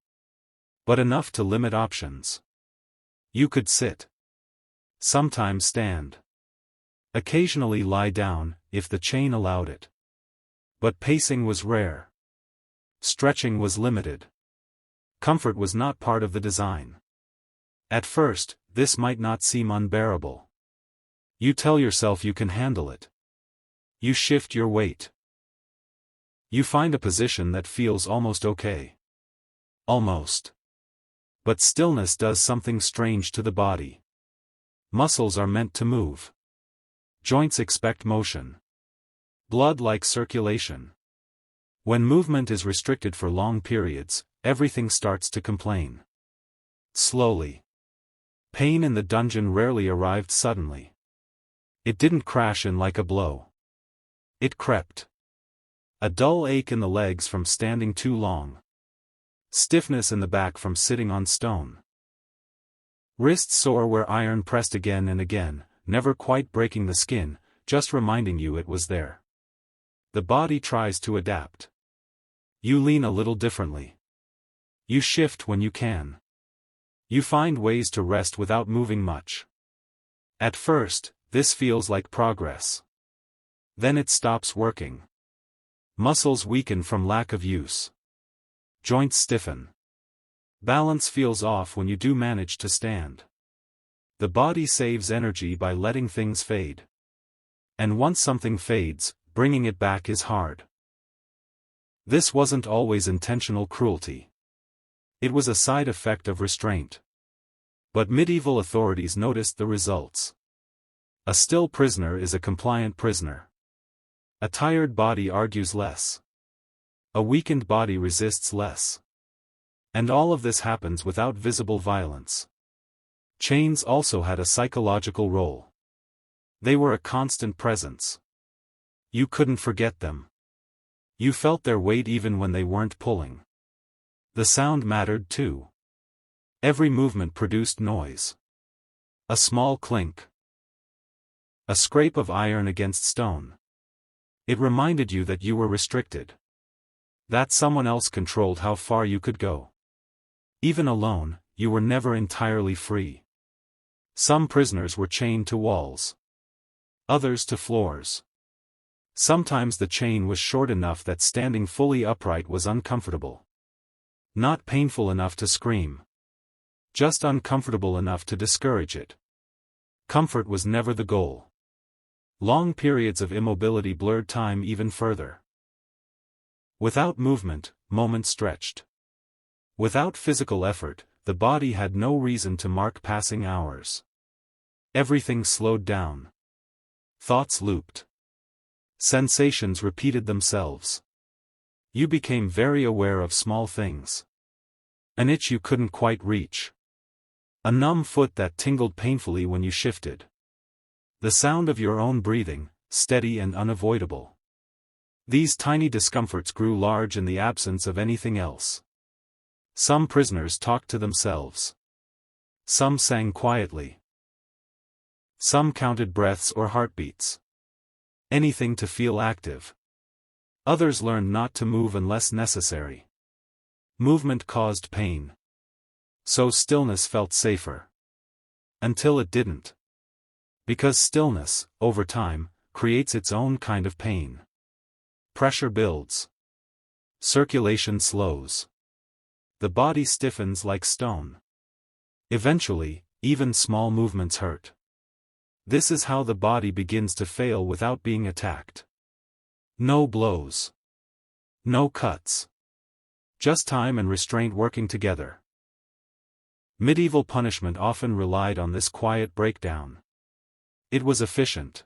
But enough to limit options. You could sit. Sometimes stand. Occasionally lie down, if the chain allowed it. But pacing was rare. Stretching was limited. Comfort was not part of the design. At first, this might not seem unbearable. You tell yourself you can handle it. You shift your weight. You find a position that feels almost okay. Almost. But stillness does something strange to the body. Muscles are meant to move. Joints expect motion. Blood likes circulation. When movement is restricted for long periods, everything starts to complain. Slowly. Pain in the dungeon rarely arrived suddenly. It didn't crash in like a blow. It crept. A dull ache in the legs from standing too long. Stiffness in the back from sitting on stone. Wrists sore where iron pressed again and again, never quite breaking the skin, just reminding you it was there. The body tries to adapt. You lean a little differently. You shift when you can. You find ways to rest without moving much. At first, this feels like progress. Then it stops working. Muscles weaken from lack of use. Joints stiffen. Balance feels off when you do manage to stand. The body saves energy by letting things fade. And once something fades, bringing it back is hard. This wasn't always intentional cruelty. It was a side effect of restraint. But medieval authorities noticed the results. A still prisoner is a compliant prisoner. A tired body argues less. A weakened body resists less. And all of this happens without visible violence. Chains also had a psychological role. They were a constant presence. You couldn't forget them. You felt their weight even when they weren't pulling. The sound mattered too. Every movement produced noise. A small clink. A scrape of iron against stone. It reminded you that you were restricted. That someone else controlled how far you could go. Even alone, you were never entirely free. Some prisoners were chained to walls. Others to floors. Sometimes the chain was short enough that standing fully upright was uncomfortable. Not painful enough to scream. Just uncomfortable enough to discourage it. Comfort was never the goal. Long periods of immobility blurred time even further. Without movement, moments stretched. Without physical effort, the body had no reason to mark passing hours. Everything slowed down. Thoughts looped. Sensations repeated themselves. You became very aware of small things. An itch you couldn't quite reach. A numb foot that tingled painfully when you shifted. The sound of your own breathing, steady and unavoidable. These tiny discomforts grew large in the absence of anything else. Some prisoners talked to themselves. Some sang quietly. Some counted breaths or heartbeats. Anything to feel active. Others learned not to move unless necessary. Movement caused pain. So stillness felt safer. Until it didn't. Because stillness, over time, creates its own kind of pain. Pressure builds. Circulation slows. The body stiffens like stone. Eventually, even small movements hurt. This is how the body begins to fail without being attacked. No blows. No cuts. Just time and restraint working together. Medieval punishment often relied on this quiet breakdown. It was efficient.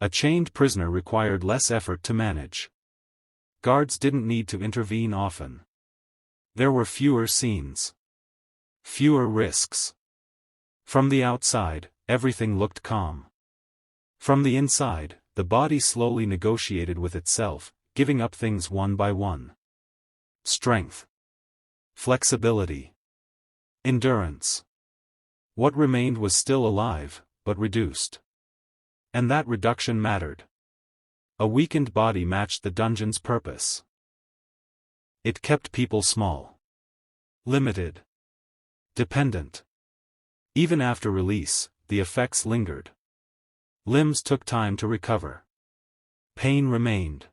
A chained prisoner required less effort to manage. Guards didn't need to intervene often. There were fewer scenes. Fewer risks. From the outside, everything looked calm. From the inside, the body slowly negotiated with itself, giving up things one by one. Strength. Flexibility. Endurance. What remained was still alive, but reduced. And that reduction mattered. A weakened body matched the dungeon's purpose. It kept people small. Limited. Dependent. Even after release, the effects lingered. Limbs took time to recover. Pain remained.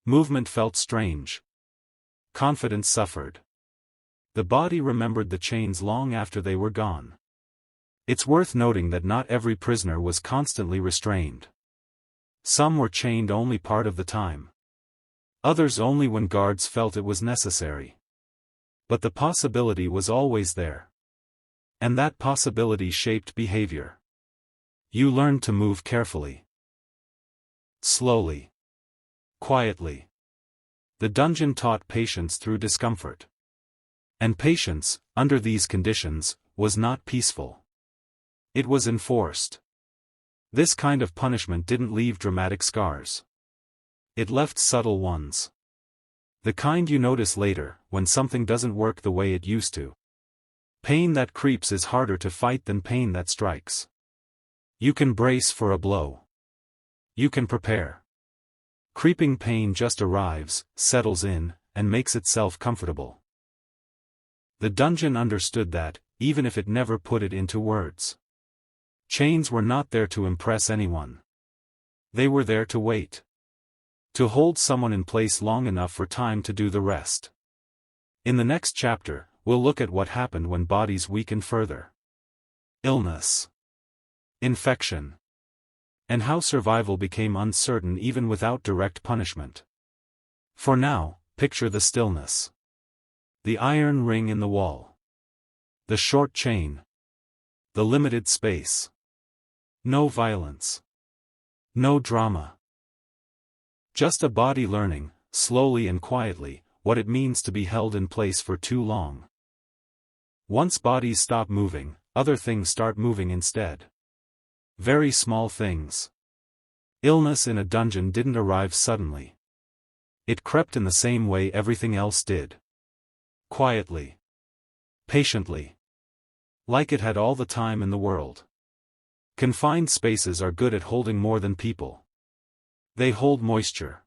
Movement felt strange. Confidence suffered. The body remembered the chains long after they were gone. It's worth noting that not every prisoner was constantly restrained. Some were chained only part of the time. Others only when guards felt it was necessary. But the possibility was always there. And that possibility shaped behavior. You learned to move carefully. Slowly. Quietly. The dungeon taught patience through discomfort. And patience, under these conditions, was not peaceful. It was enforced. This kind of punishment didn't leave dramatic scars. It left subtle ones. The kind you notice later, when something doesn't work the way it used to. Pain that creeps is harder to fight than pain that strikes. You can brace for a blow. You can prepare. Creeping pain just arrives, settles in, and makes itself comfortable. The dungeon understood that, even if it never put it into words. Chains were not there to impress anyone. They were there to wait. To hold someone in place long enough for time to do the rest. In the next chapter, we'll look at what happened when bodies weakened further. Illness. Infection. And how survival became uncertain even without direct punishment. For now, picture the stillness. The iron ring in the wall. The short chain. The limited space. No violence. No drama. Just a body learning, slowly and quietly, what it means to be held in place for too long. Once bodies stop moving, other things start moving instead. Very small things. Illness in a dungeon didn't arrive suddenly. It crept in the same way everything else did. Quietly. Patiently. Like it had all the time in the world. Confined spaces are good at holding more than people. They hold moisture.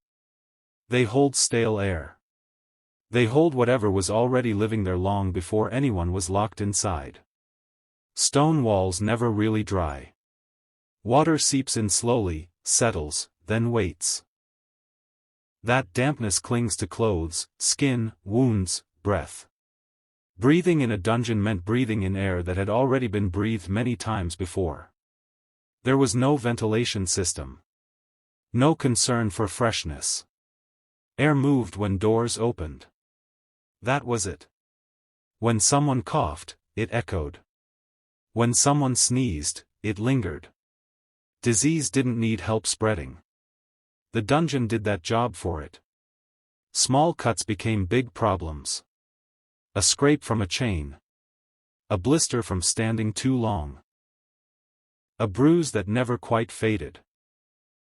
They hold stale air. They hold whatever was already living there long before anyone was locked inside. Stone walls never really dry. Water seeps in slowly, settles, then waits. That dampness clings to clothes, skin, wounds, breath. Breathing in a dungeon meant breathing in air that had already been breathed many times before. There was no ventilation system. No concern for freshness. Air moved when doors opened. That was it. When someone coughed, it echoed. When someone sneezed, it lingered. Disease didn't need help spreading. The dungeon did that job for it. Small cuts became big problems. A scrape from a chain. A blister from standing too long. A bruise that never quite faded.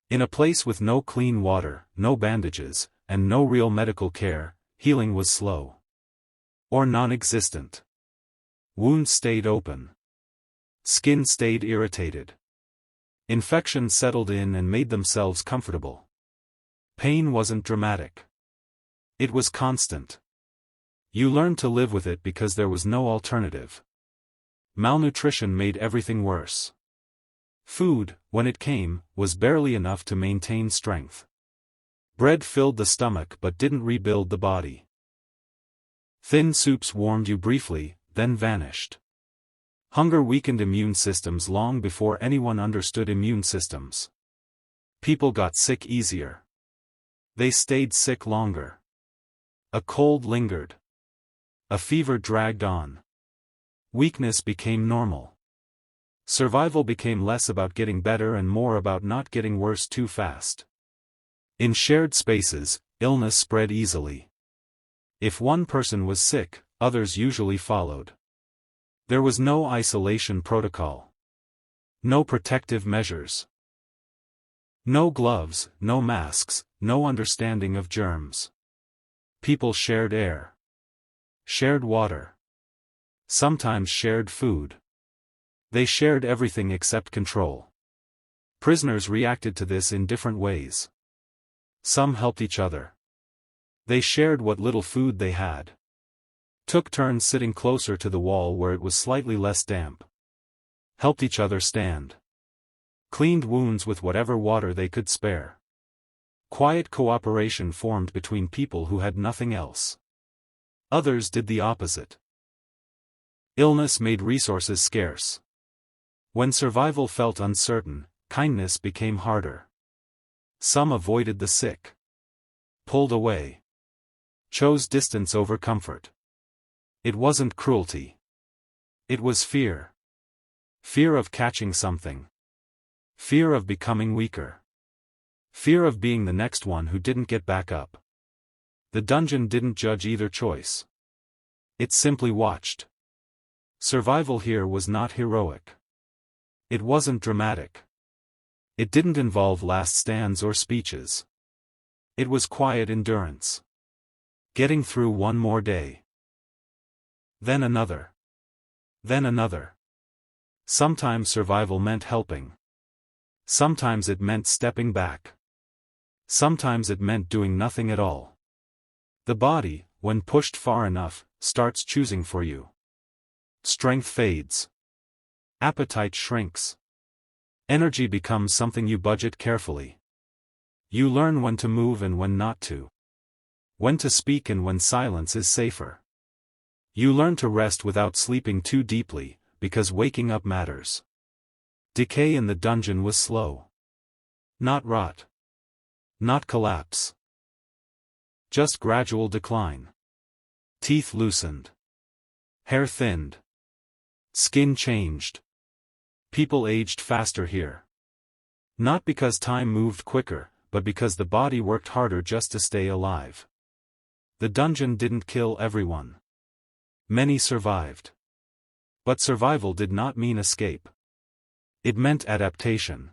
In a place with no clean water, no bandages, and no real medical care, healing was slow. Or non-existent. Wounds stayed open. Skin stayed irritated. Infections settled in and made themselves comfortable. Pain wasn't dramatic. It was constant. You learned to live with it because there was no alternative. Malnutrition made everything worse. Food, when it came, was barely enough to maintain strength. Bread filled the stomach but didn't rebuild the body. Thin soups warmed you briefly, then vanished. Hunger weakened immune systems long before anyone understood immune systems. People got sick easier. They stayed sick longer. A cold lingered. A fever dragged on. Weakness became normal. Survival became less about getting better and more about not getting worse too fast. In shared spaces, illness spread easily. If one person was sick, others usually followed. There was no isolation protocol. No protective measures. No gloves, no masks, no understanding of germs. People shared air. Shared water. Sometimes shared food. They shared everything except control. Prisoners reacted to this in different ways. Some helped each other. They shared what little food they had. Took turns sitting closer to the wall where it was slightly less damp. Helped each other stand. Cleaned wounds with whatever water they could spare. Quiet cooperation formed between people who had nothing else. Others did the opposite. Illness made resources scarce. When survival felt uncertain, kindness became harder. Some avoided the sick. Pulled away. Chose distance over comfort. It wasn't cruelty. It was fear. Fear of catching something. Fear of becoming weaker. Fear of being the next one who didn't get back up. The dungeon didn't judge either choice. It simply watched. Survival here was not heroic. It wasn't dramatic. It didn't involve last stands or speeches. It was quiet endurance. Getting through one more day. Then another. Then another. Sometimes survival meant helping. Sometimes it meant stepping back. Sometimes it meant doing nothing at all. The body, when pushed far enough, starts choosing for you. Strength fades. Appetite shrinks. Energy becomes something you budget carefully. You learn when to move and when not to. When to speak and when silence is safer. You learn to rest without sleeping too deeply, because waking up matters. Decay in the dungeon was slow. Not rot. Not collapse. Just gradual decline. Teeth loosened. Hair thinned. Skin changed. People aged faster here. Not because time moved quicker, but because the body worked harder just to stay alive. The dungeon didn't kill everyone. Many survived. But survival did not mean escape. It meant adaptation.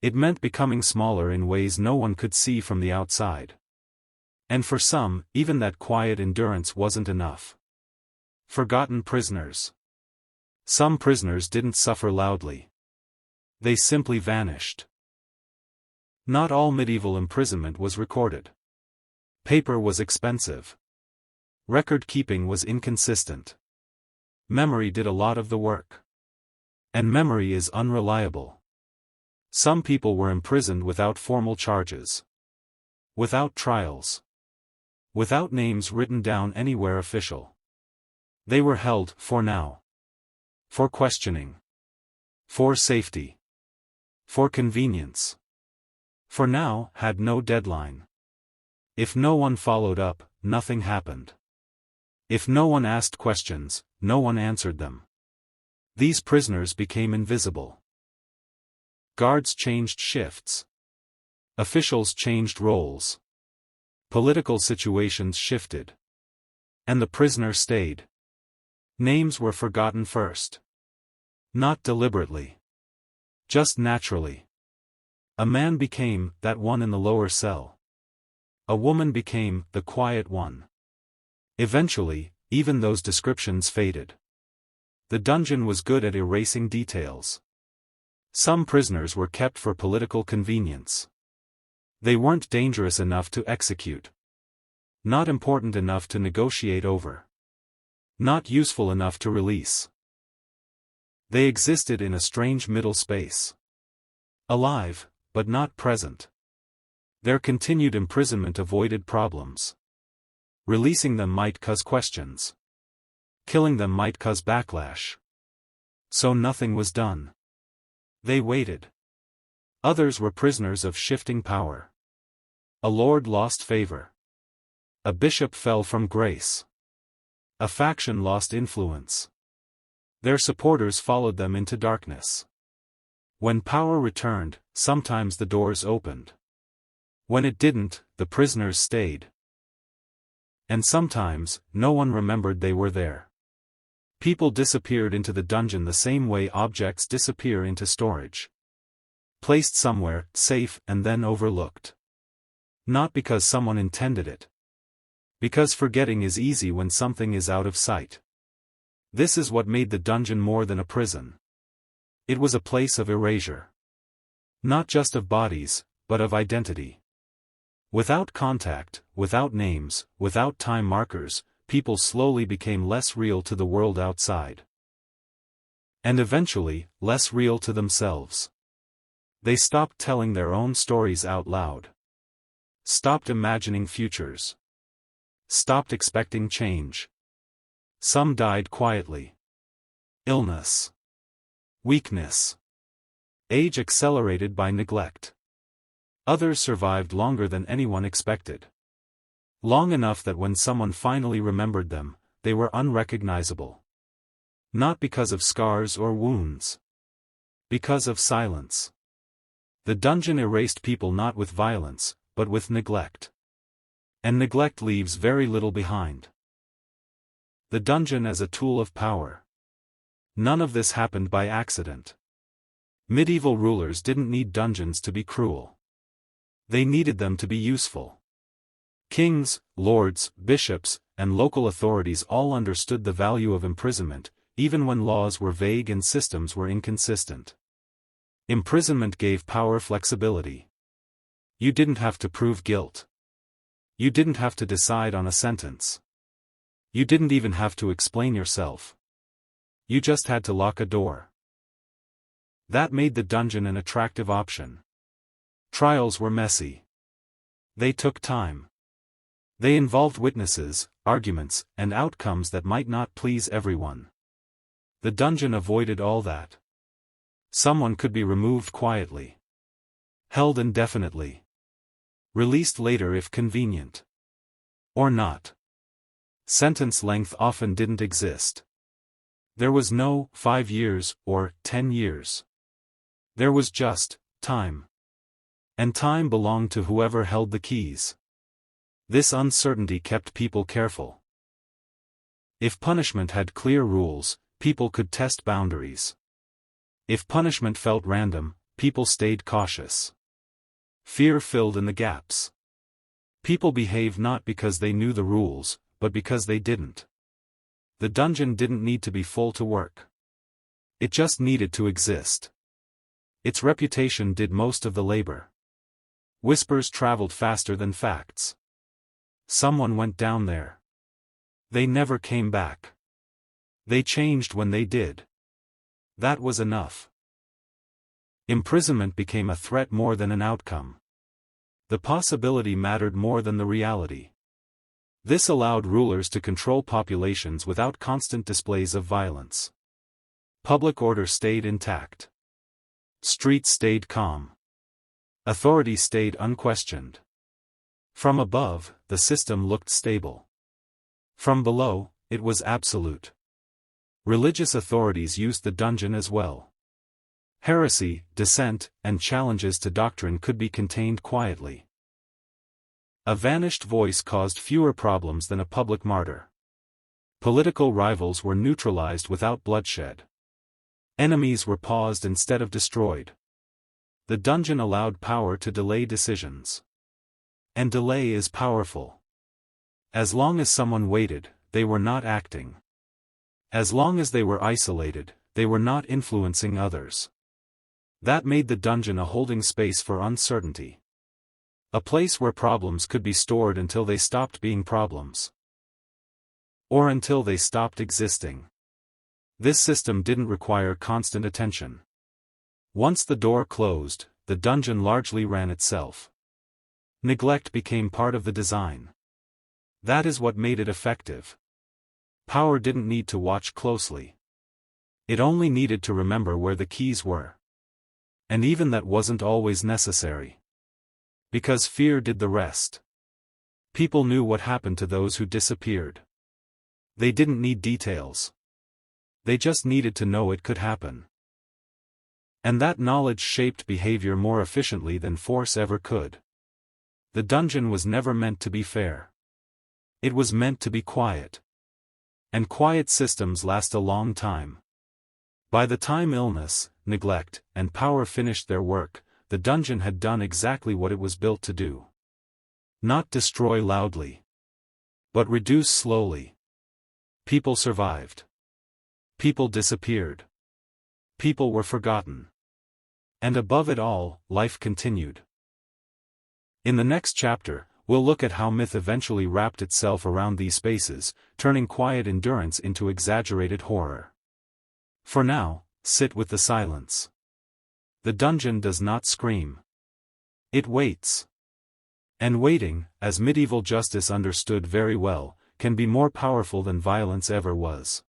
It meant becoming smaller in ways no one could see from the outside. And for some, even that quiet endurance wasn't enough. Forgotten prisoners. Some prisoners didn't suffer loudly. They simply vanished. Not all medieval imprisonment was recorded. Paper was expensive. Record keeping was inconsistent. Memory did a lot of the work. And memory is unreliable. Some people were imprisoned without formal charges. Without trials. Without names written down anywhere official. They were held, for now. For questioning. For safety. For convenience. For now, had no deadline. If no one followed up, nothing happened. If no one asked questions, no one answered them. These prisoners became invisible. Guards changed shifts. Officials changed roles. Political situations shifted. And the prisoner stayed. Names were forgotten first. Not deliberately. Just naturally. A man became that one in the lower cell. A woman became the quiet one. Eventually, even those descriptions faded. The dungeon was good at erasing details. Some prisoners were kept for political convenience. They weren't dangerous enough to execute. Not important enough to negotiate over. Not useful enough to release. They existed in a strange middle space. Alive, but not present. Their continued imprisonment avoided problems. Releasing them might cause questions. Killing them might cause backlash. So nothing was done. They waited. Others were prisoners of shifting power. A lord lost favor. A bishop fell from grace. A faction lost influence. Their supporters followed them into darkness. When power returned, sometimes the doors opened. When it didn't, the prisoners stayed. And sometimes, no one remembered they were there. People disappeared into the dungeon the same way objects disappear into storage. Placed somewhere, safe, and then overlooked. Not because someone intended it. Because forgetting is easy when something is out of sight. This is what made the dungeon more than a prison. It was a place of erasure. Not just of bodies, but of identity. Without contact, without names, without time markers, people slowly became less real to the world outside. And eventually, less real to themselves. They stopped telling their own stories out loud. Stopped imagining futures. Stopped expecting change. Some died quietly. Illness. Weakness. Age accelerated by neglect. Others survived longer than anyone expected. Long enough that when someone finally remembered them, they were unrecognizable. Not because of scars or wounds. Because of silence. The dungeon erased people not with violence, but with neglect. And neglect leaves very little behind. The dungeon as a tool of power. None of this happened by accident. Medieval rulers didn't need dungeons to be cruel. They needed them to be useful. Kings, lords, bishops, and local authorities all understood the value of imprisonment, even when laws were vague and systems were inconsistent. Imprisonment gave power flexibility. You didn't have to prove guilt. You didn't have to decide on a sentence. You didn't even have to explain yourself. You just had to lock a door. That made the dungeon an attractive option. Trials were messy. They took time. They involved witnesses, arguments, and outcomes that might not please everyone. The dungeon avoided all that. Someone could be removed quietly. Held indefinitely. Released later if convenient. Or not. Sentence length often didn't exist. There was no 5 years or 10 years. There was just time. And time belonged to whoever held the keys. This uncertainty kept people careful. If punishment had clear rules, people could test boundaries. If punishment felt random, people stayed cautious. Fear filled in the gaps. People behaved not because they knew the rules, but because they didn't. The dungeon didn't need to be full to work. It just needed to exist. Its reputation did most of the labor. Whispers traveled faster than facts. Someone went down there. They never came back. They changed when they did. That was enough. Imprisonment became a threat more than an outcome. The possibility mattered more than the reality. This allowed rulers to control populations without constant displays of violence. Public order stayed intact. Streets stayed calm. Authority stayed unquestioned. From above, the system looked stable. From below, it was absolute. Religious authorities used the dungeon as well. Heresy, dissent, and challenges to doctrine could be contained quietly. A vanished voice caused fewer problems than a public martyr. Political rivals were neutralized without bloodshed. Enemies were paused instead of destroyed. The dungeon allowed power to delay decisions. And delay is powerful. As long as someone waited, they were not acting. As long as they were isolated, they were not influencing others. That made the dungeon a holding space for uncertainty. A place where problems could be stored until they stopped being problems. Or until they stopped existing. This system didn't require constant attention. Once the door closed, the dungeon largely ran itself. Neglect became part of the design. That is what made it effective. Power didn't need to watch closely. It only needed to remember where the keys were. And even that wasn't always necessary. Because fear did the rest. People knew what happened to those who disappeared. They didn't need details. They just needed to know it could happen. And that knowledge shaped behavior more efficiently than force ever could. The dungeon was never meant to be fair. It was meant to be quiet. And quiet systems last a long time. By the time illness, neglect, and power finished their work, the dungeon had done exactly what it was built to do. Not destroy loudly. But reduce slowly. People survived. People disappeared. People were forgotten. And above it all, life continued. In the next chapter, we'll look at how myth eventually wrapped itself around these spaces, turning quiet endurance into exaggerated horror. For now, sit with the silence. The dungeon does not scream. It waits. And waiting, as medieval justice understood very well, can be more powerful than violence ever was.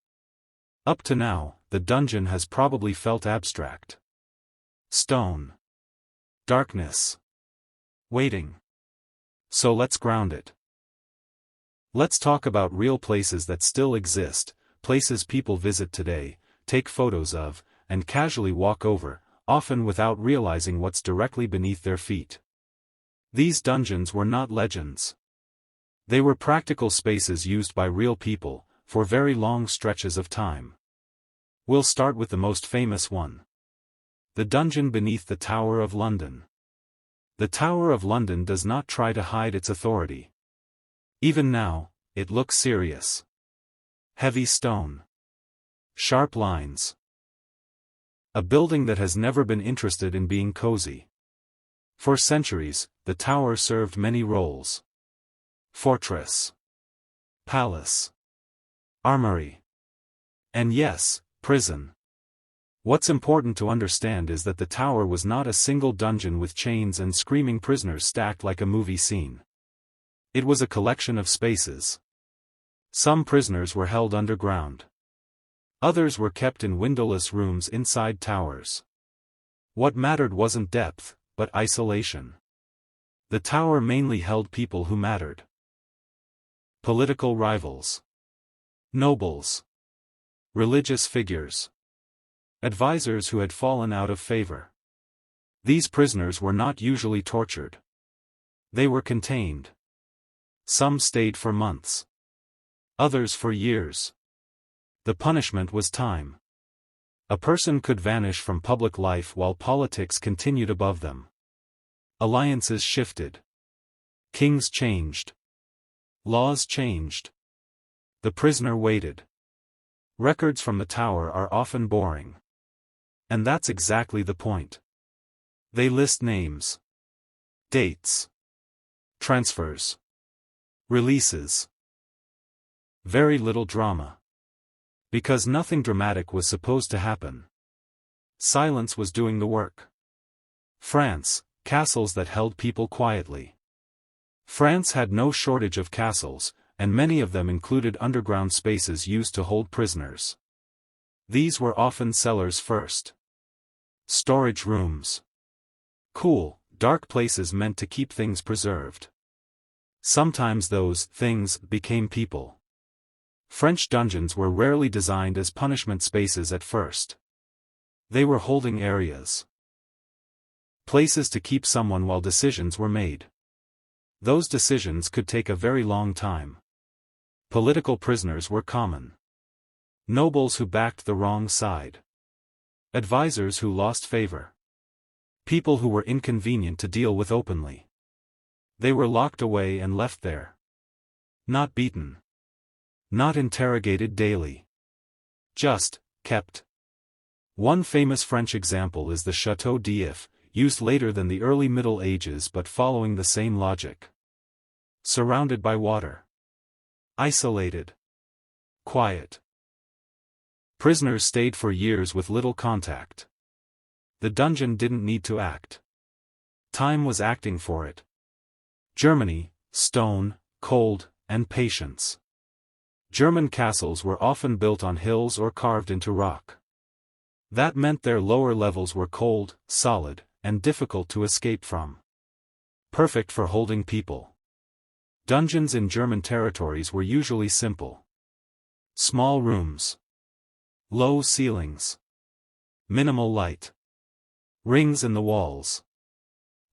Up to now, the dungeon has probably felt abstract. Stone. Darkness. Waiting. So let's ground it. Let's talk about real places that still exist, places people visit today, take photos of, and casually walk over, often without realizing what's directly beneath their feet. These dungeons were not legends. They were practical spaces used by real people, for very long stretches of time. We'll start with the most famous one. The dungeon beneath the Tower of London. The Tower of London does not try to hide its authority. Even now, it looks serious. Heavy stone. Sharp lines. A building that has never been interested in being cozy. For centuries, the tower served many roles. Fortress. Palace. Armory. And yes, prison. What's important to understand is that the tower was not a single dungeon with chains and screaming prisoners stacked like a movie scene. It was a collection of spaces. Some prisoners were held underground. Others were kept in windowless rooms inside towers. What mattered wasn't depth, but isolation. The tower mainly held people who mattered. Political rivals. Nobles. Religious figures. Advisors who had fallen out of favor. These prisoners were not usually tortured. They were contained. Some stayed for months. Others for years. The punishment was time. A person could vanish from public life while politics continued above them. Alliances shifted. Kings changed. Laws changed. The prisoner waited. Records from the tower are often boring. And that's exactly the point. They list names. Dates. Transfers. Releases. Very little drama. Because nothing dramatic was supposed to happen. Silence was doing the work. France, castles that held people quietly. France had no shortage of castles, and many of them included underground spaces used to hold prisoners. These were often cellars first. Storage rooms. Cool, dark places meant to keep things preserved. Sometimes those things became people. French dungeons were rarely designed as punishment spaces at first. They were holding areas. Places to keep someone while decisions were made. Those decisions could take a very long time. Political prisoners were common. Nobles who backed the wrong side. Advisors who lost favor. People who were inconvenient to deal with openly. They were locked away and left there. Not beaten. Not interrogated daily. Just kept. One famous French example is the Château d'If, used later than the early Middle Ages but following the same logic. Surrounded by water. Isolated. Quiet. Prisoners stayed for years with little contact. The dungeon didn't need to act. Time was acting for it. Germany, stone, cold, and patience. German castles were often built on hills or carved into rock. That meant their lower levels were cold, solid, and difficult to escape from. Perfect for holding people. Dungeons in German territories were usually simple. Small rooms. Low ceilings. Minimal light. Rings in the walls.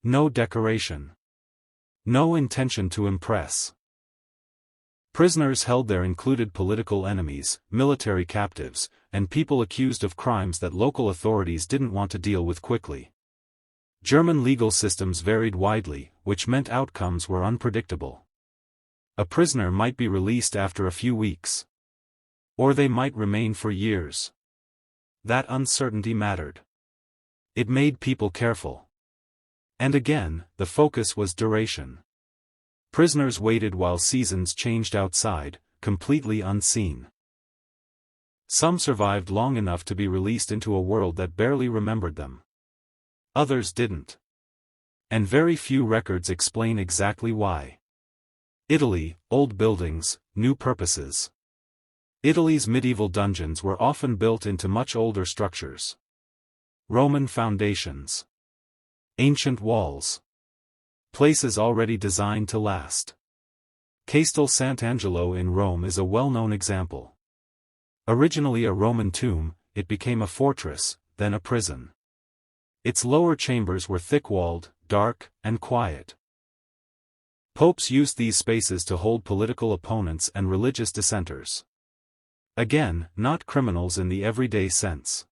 No decoration. No intention to impress. Prisoners held there included political enemies, military captives, and people accused of crimes that local authorities didn't want to deal with quickly. German legal systems varied widely, which meant outcomes were unpredictable. A prisoner might be released after a few weeks. Or they might remain for years. That uncertainty mattered. It made people careful. And again, the focus was duration. Prisoners waited while seasons changed outside, completely unseen. Some survived long enough to be released into a world that barely remembered them. Others didn't. And very few records explain exactly why. Italy, old buildings, new purposes. Italy's medieval dungeons were often built into much older structures. Roman foundations. Ancient walls. Places already designed to last. Castel Sant'Angelo in Rome is a well-known example. Originally a Roman tomb, it became a fortress, then a prison. Its lower chambers were thick-walled, dark, and quiet. Popes used these spaces to hold political opponents and religious dissenters. Again, not criminals in the everyday sense.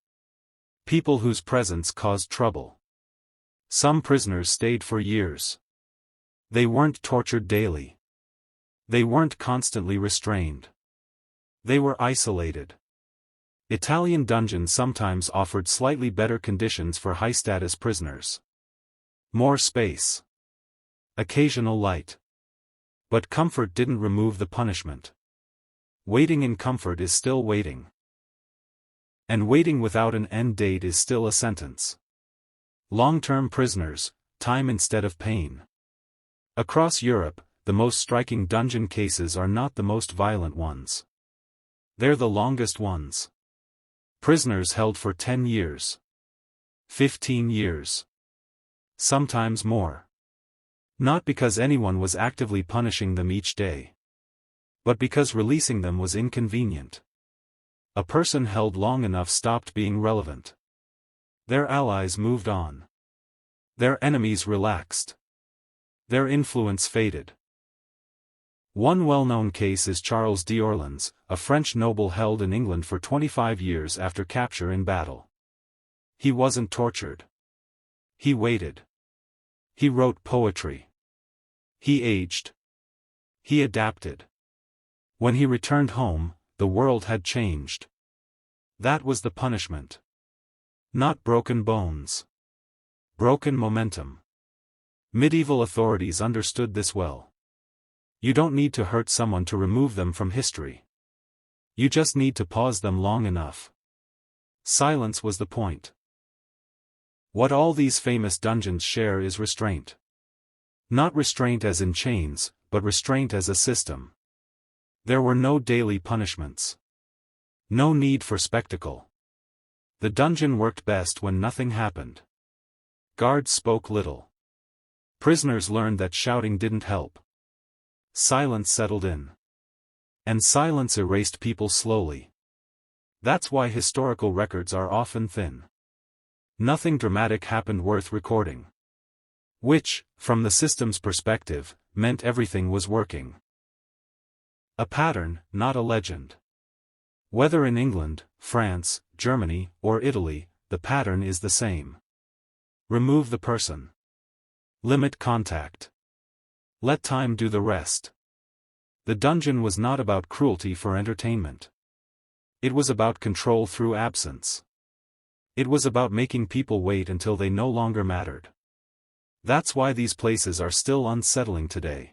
People whose presence caused trouble. Some prisoners stayed for years. They weren't tortured daily. They weren't constantly restrained. They were isolated. Italian dungeons sometimes offered slightly better conditions for high-status prisoners. More space. Occasional light. But comfort didn't remove the punishment. Waiting in comfort is still waiting. And waiting without an end date is still a sentence. Long-term prisoners, time instead of pain. Across Europe, the most striking dungeon cases are not the most violent ones. They're the longest ones. Prisoners held for 10 years. 15 years. Sometimes more. Not because anyone was actively punishing them each day. But because releasing them was inconvenient. A person held long enough stopped being relevant. Their allies moved on. Their enemies relaxed. Their influence faded. One well-known case is Charles d'Orléans, a French noble held in England for 25 years after capture in battle. He wasn't tortured. He waited. He wrote poetry. He aged. He adapted. When he returned home, the world had changed. That was the punishment. Not broken bones. Broken momentum. Medieval authorities understood this well. You don't need to hurt someone to remove them from history. You just need to pause them long enough. Silence was the point. What all these famous dungeons share is restraint. Not restraint as in chains, but restraint as a system. There were no daily punishments. No need for spectacle. The dungeon worked best when nothing happened. Guards spoke little. Prisoners learned that shouting didn't help. Silence settled in. And silence erased people slowly. That's why historical records are often thin. Nothing dramatic happened worth recording. Which, from the system's perspective, meant everything was working. A pattern, not a legend. Whether in England, France, Germany, or Italy, the pattern is the same. Remove the person. Limit contact. Let time do the rest. The dungeon was not about cruelty for entertainment. It was about control through absence. It was about making people wait until they no longer mattered. That's why these places are still unsettling today.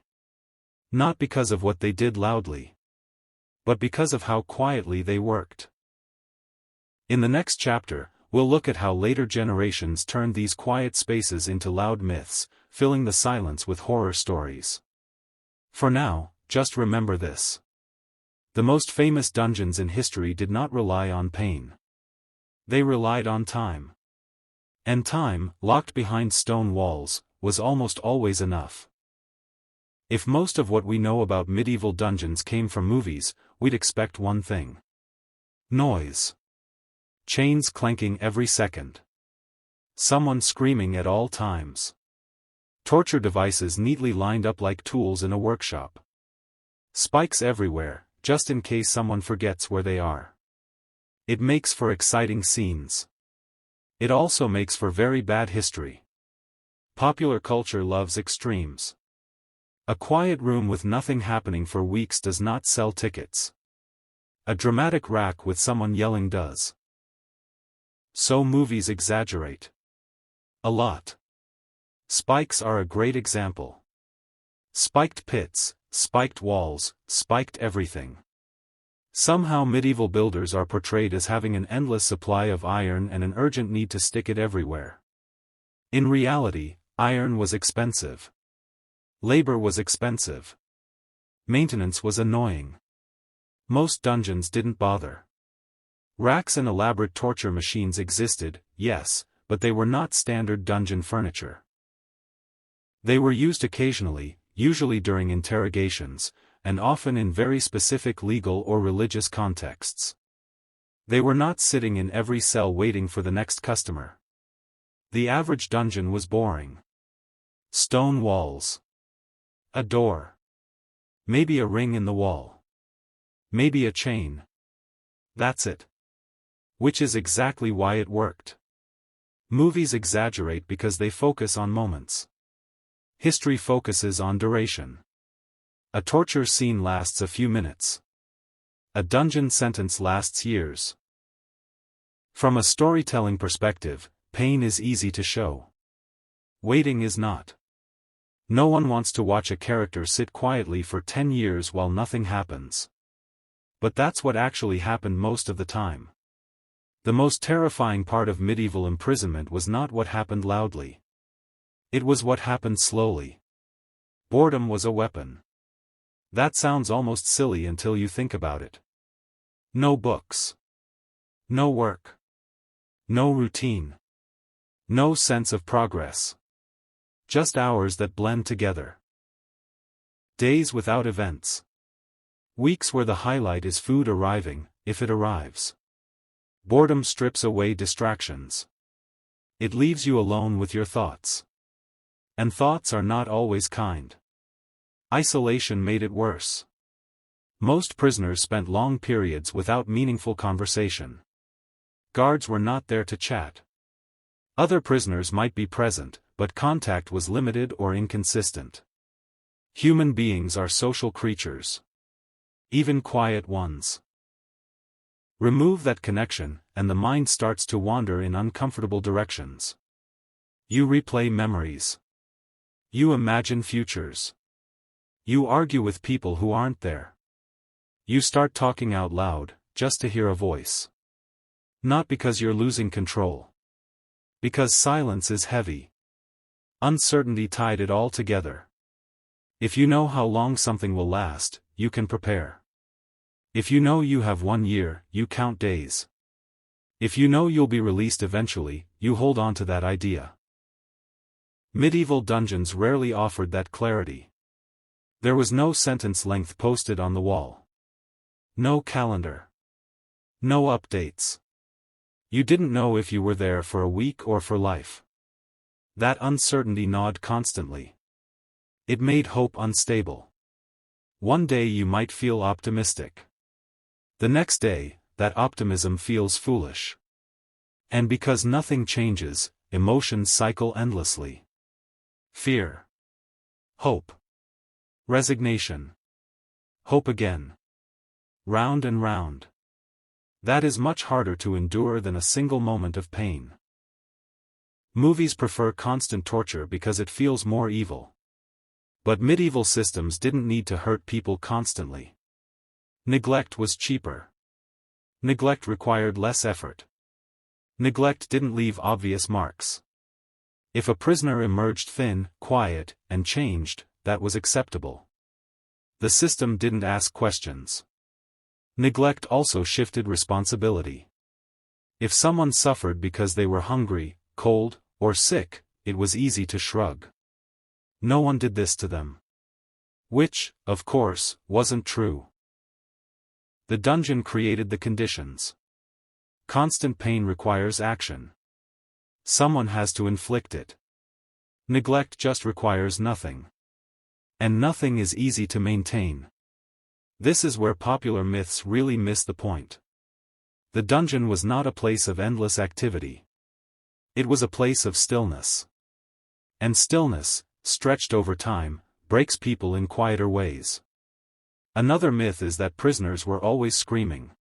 Not because of what they did loudly, but because of how quietly they worked. In the next chapter, we'll look at how later generations turned these quiet spaces into loud myths, filling the silence with horror stories. For now, just remember this. The most famous dungeons in history did not rely on pain. They relied on time. And time, locked behind stone walls, was almost always enough. If most of what we know about medieval dungeons came from movies, we'd expect one thing. Noise. Chains clanking every second. Someone screaming at all times. Torture devices neatly lined up like tools in a workshop. Spikes everywhere, just in case someone forgets where they are. It makes for exciting scenes. It also makes for very bad history. Popular culture loves extremes. A quiet room with nothing happening for weeks does not sell tickets. A dramatic rack with someone yelling does. So movies exaggerate. A lot. Spikes are a great example. Spiked pits, spiked walls, spiked everything. Somehow medieval builders are portrayed as having an endless supply of iron and an urgent need to stick it everywhere. In reality, iron was expensive. Labor was expensive. Maintenance was annoying. Most dungeons didn't bother. Racks and elaborate torture machines existed, yes, but they were not standard dungeon furniture. They were used occasionally, usually during interrogations, and often in very specific legal or religious contexts. They were not sitting in every cell waiting for the next customer. The average dungeon was boring. Stone walls. A door. Maybe a ring in the wall. Maybe a chain. That's it. Which is exactly why it worked. Movies exaggerate because they focus on moments. History focuses on duration. A torture scene lasts a few minutes. A dungeon sentence lasts years. From a storytelling perspective, pain is easy to show. Waiting is not. No one wants to watch a character sit quietly for 10 years while nothing happens. But that's what actually happened most of the time. The most terrifying part of medieval imprisonment was not what happened loudly. It was what happened slowly. Boredom was a weapon. That sounds almost silly until you think about it. No books. No work. No routine. No sense of progress. Just hours that blend together. Days without events. Weeks where the highlight is food arriving, if it arrives. Boredom strips away distractions. It leaves you alone with your thoughts. And thoughts are not always kind. Isolation made it worse. Most prisoners spent long periods without meaningful conversation. Guards were not there to chat. Other prisoners might be present, but contact was limited or inconsistent. Human beings are social creatures. Even quiet ones. Remove that connection, and the mind starts to wander in uncomfortable directions. You replay memories. You imagine futures. You argue with people who aren't there. You start talking out loud, just to hear a voice. Not because you're losing control. Because silence is heavy. Uncertainty tied it all together. If you know how long something will last, you can prepare. If you know you have 1 year, you count days. If you know you'll be released eventually, you hold on to that idea. Medieval dungeons rarely offered that clarity. There was no sentence length posted on the wall. No calendar. No updates. You didn't know if you were there for a week or for life. That uncertainty gnawed constantly. It made hope unstable. One day you might feel optimistic. The next day, that optimism feels foolish. And because nothing changes, emotions cycle endlessly. Fear. Hope. Resignation. Hope again. Round and round. That is much harder to endure than a single moment of pain. Movies prefer constant torture because it feels more evil. But medieval systems didn't need to hurt people constantly. Neglect was cheaper. Neglect required less effort. Neglect didn't leave obvious marks. If a prisoner emerged thin, quiet, and changed, that was acceptable. The system didn't ask questions. Neglect also shifted responsibility. If someone suffered because they were hungry, cold, or sick, it was easy to shrug. No one did this to them. Which, of course, wasn't true. The dungeon created the conditions. Constant pain requires action. Someone has to inflict it. Neglect just requires nothing. And nothing is easy to maintain. This is where popular myths really miss the point. The dungeon was not a place of endless activity. It was a place of stillness. And stillness, stretched over time, breaks people in quieter ways. Another myth is that prisoners were always screaming.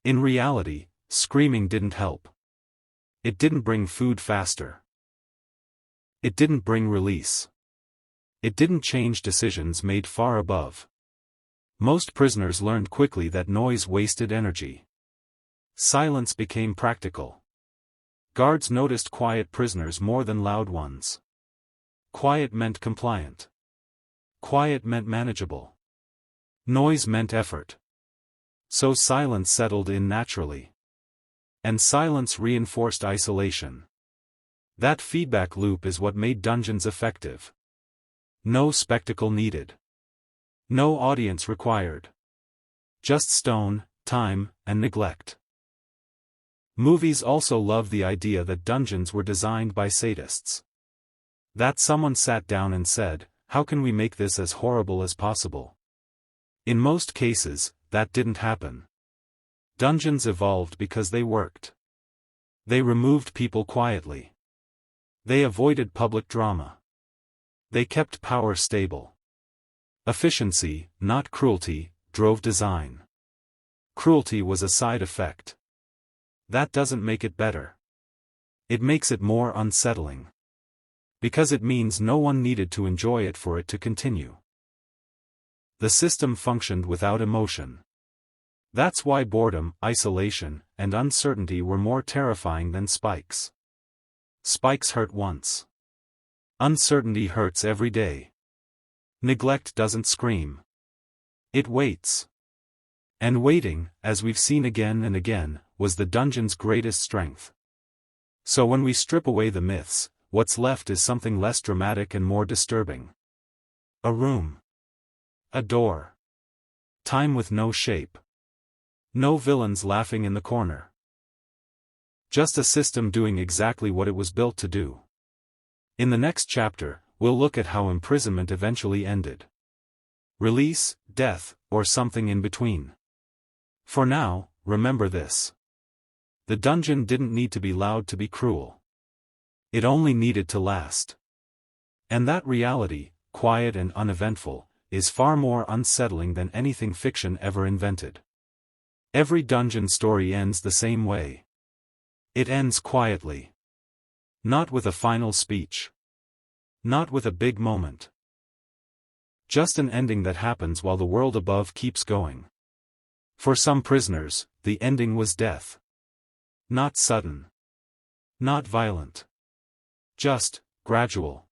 In reality, screaming didn't help. It didn't bring food faster. It didn't bring release. It didn't change decisions made far above. Most prisoners learned quickly that noise wasted energy. Silence became practical. Guards noticed quiet prisoners more than loud ones. Quiet meant compliant. Quiet meant manageable. Noise meant effort. So silence settled in naturally. And silence reinforced isolation. That feedback loop is what made dungeons effective. No spectacle needed. No audience required. Just stone, time, and neglect. Movies also love the idea that dungeons were designed by sadists. That someone sat down and said, "How can we make this as horrible as possible?" In most cases, that didn't happen. Dungeons evolved because they worked. They removed people quietly. They avoided public drama. They kept power stable. Efficiency, not cruelty, drove design. Cruelty was a side effect. That doesn't make it better. It makes it more unsettling. Because it means no one needed to enjoy it for it to continue. The system functioned without emotion. That's why boredom, isolation, and uncertainty were more terrifying than spikes. Spikes hurt once. Uncertainty hurts every day. Neglect doesn't scream. It waits. And waiting, as we've seen again and again, was the dungeon's greatest strength. So when we strip away the myths, what's left is something less dramatic and more disturbing. A room. A door. Time with no shape. No villains laughing in the corner. Just a system doing exactly what it was built to do. In the next chapter, we'll look at how imprisonment eventually ended. Release, death, or something in between. For now, remember this. The dungeon didn't need to be loud to be cruel. It only needed to last. And that reality, quiet and uneventful, is far more unsettling than anything fiction ever invented. Every dungeon story ends the same way. It ends quietly. Not with a final speech. Not with a big moment. Just an ending that happens while the world above keeps going. For some prisoners, the ending was death. Not sudden. Not violent. Just, gradual.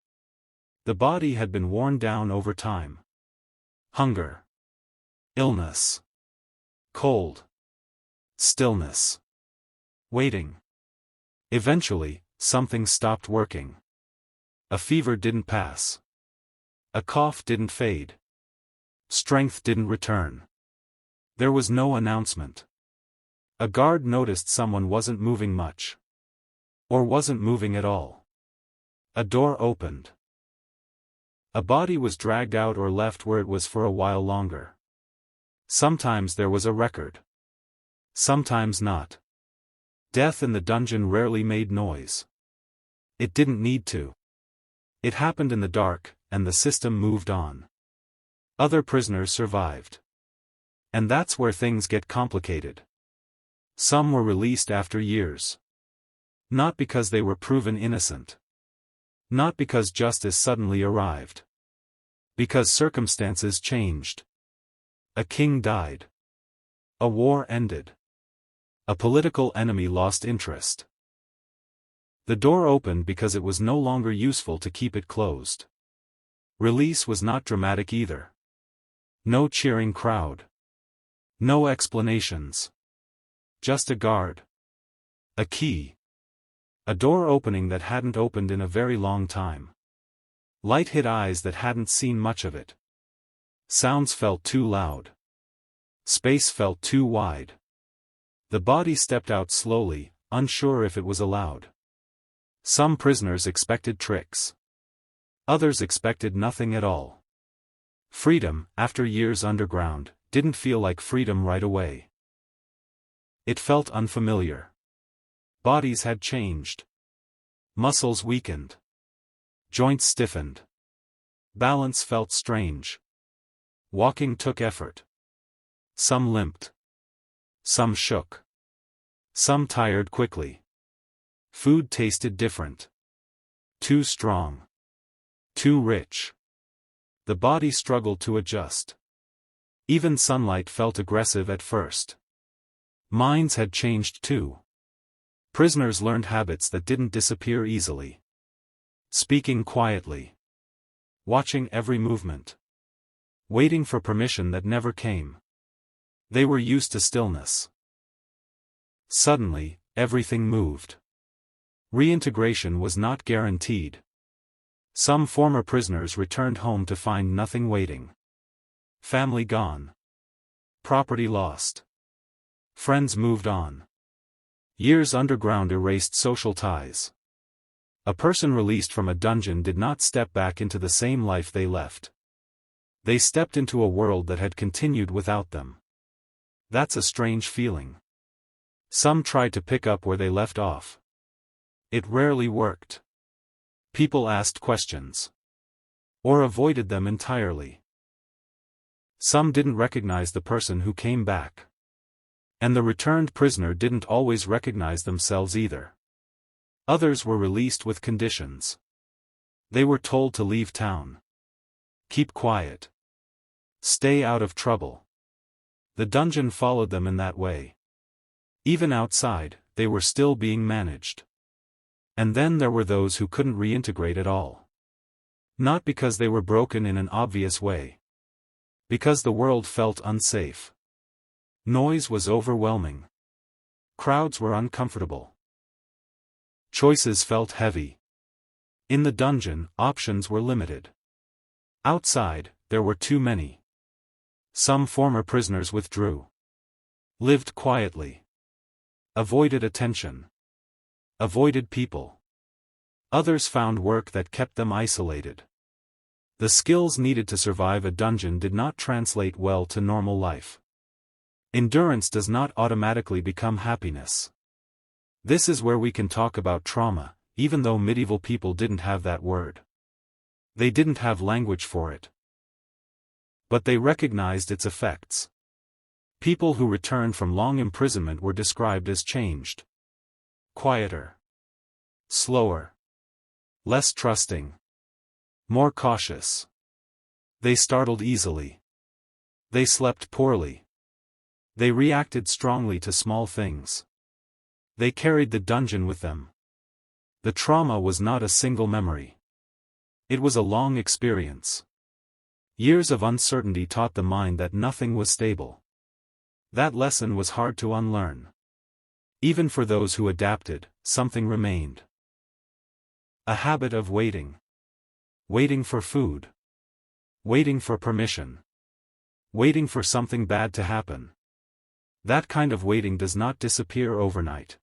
The body had been worn down over time. Hunger. Illness. Cold. Stillness. Waiting. Eventually, something stopped working. A fever didn't pass. A cough didn't fade. Strength didn't return. There was no announcement. A guard noticed someone wasn't moving much. Or wasn't moving at all. A door opened. A body was dragged out or left where it was for a while longer. Sometimes there was a record. Sometimes not. Death in the dungeon rarely made noise. It didn't need to. It happened in the dark, and the system moved on. Other prisoners survived. And that's where things get complicated. Some were released after years. Not because they were proven innocent. Not because justice suddenly arrived. Because circumstances changed. A king died. A war ended. A political enemy lost interest. The door opened because it was no longer useful to keep it closed. Release was not dramatic either. No cheering crowd. No explanations. Just a guard. A key. A door opening that hadn't opened in a very long time. Light hit eyes that hadn't seen much of it. Sounds felt too loud. Space felt too wide. The body stepped out slowly, unsure if it was allowed. Some prisoners expected tricks. Others expected nothing at all. Freedom, after years underground, didn't feel like freedom right away. It felt unfamiliar. Bodies had changed. Muscles weakened. Joints stiffened. Balance felt strange. Walking took effort. Some limped. Some shook. Some tired quickly. Food tasted different. Too strong. Too rich. The body struggled to adjust. Even sunlight felt aggressive at first. Minds had changed too. Prisoners learned habits that didn't disappear easily. Speaking quietly. Watching every movement. Waiting for permission that never came. They were used to stillness. Suddenly, everything moved. Reintegration was not guaranteed. Some former prisoners returned home to find nothing waiting. Family gone. Property lost. Friends moved on. Years underground erased social ties. A person released from a dungeon did not step back into the same life they left. They stepped into a world that had continued without them. That's a strange feeling. Some tried to pick up where they left off. It rarely worked. People asked questions. Or avoided them entirely. Some didn't recognize the person who came back. And the returned prisoner didn't always recognize themselves either. Others were released with conditions. They were told to leave town. Keep quiet. Stay out of trouble. The dungeon followed them in that way. Even outside, they were still being managed. And then there were those who couldn't reintegrate at all. Not because they were broken in an obvious way. Because the world felt unsafe. Noise was overwhelming. Crowds were uncomfortable. Choices felt heavy. In the dungeon, options were limited. Outside, there were too many. Some former prisoners withdrew. Lived quietly. Avoided attention. Avoided people. Others found work that kept them isolated. The skills needed to survive a dungeon did not translate well to normal life. Endurance does not automatically become happiness. This is where we can talk about trauma, even though medieval people didn't have that word. They didn't have language for it. But they recognized its effects. People who returned from long imprisonment were described as changed. Quieter. Slower. Less trusting. More cautious. They startled easily. They slept poorly. They reacted strongly to small things. They carried the dungeon with them. The trauma was not a single memory. It was a long experience. Years of uncertainty taught the mind that nothing was stable. That lesson was hard to unlearn. Even for those who adapted, something remained. A habit of waiting. Waiting for food. Waiting for permission. Waiting for something bad to happen. That kind of waiting does not disappear overnight.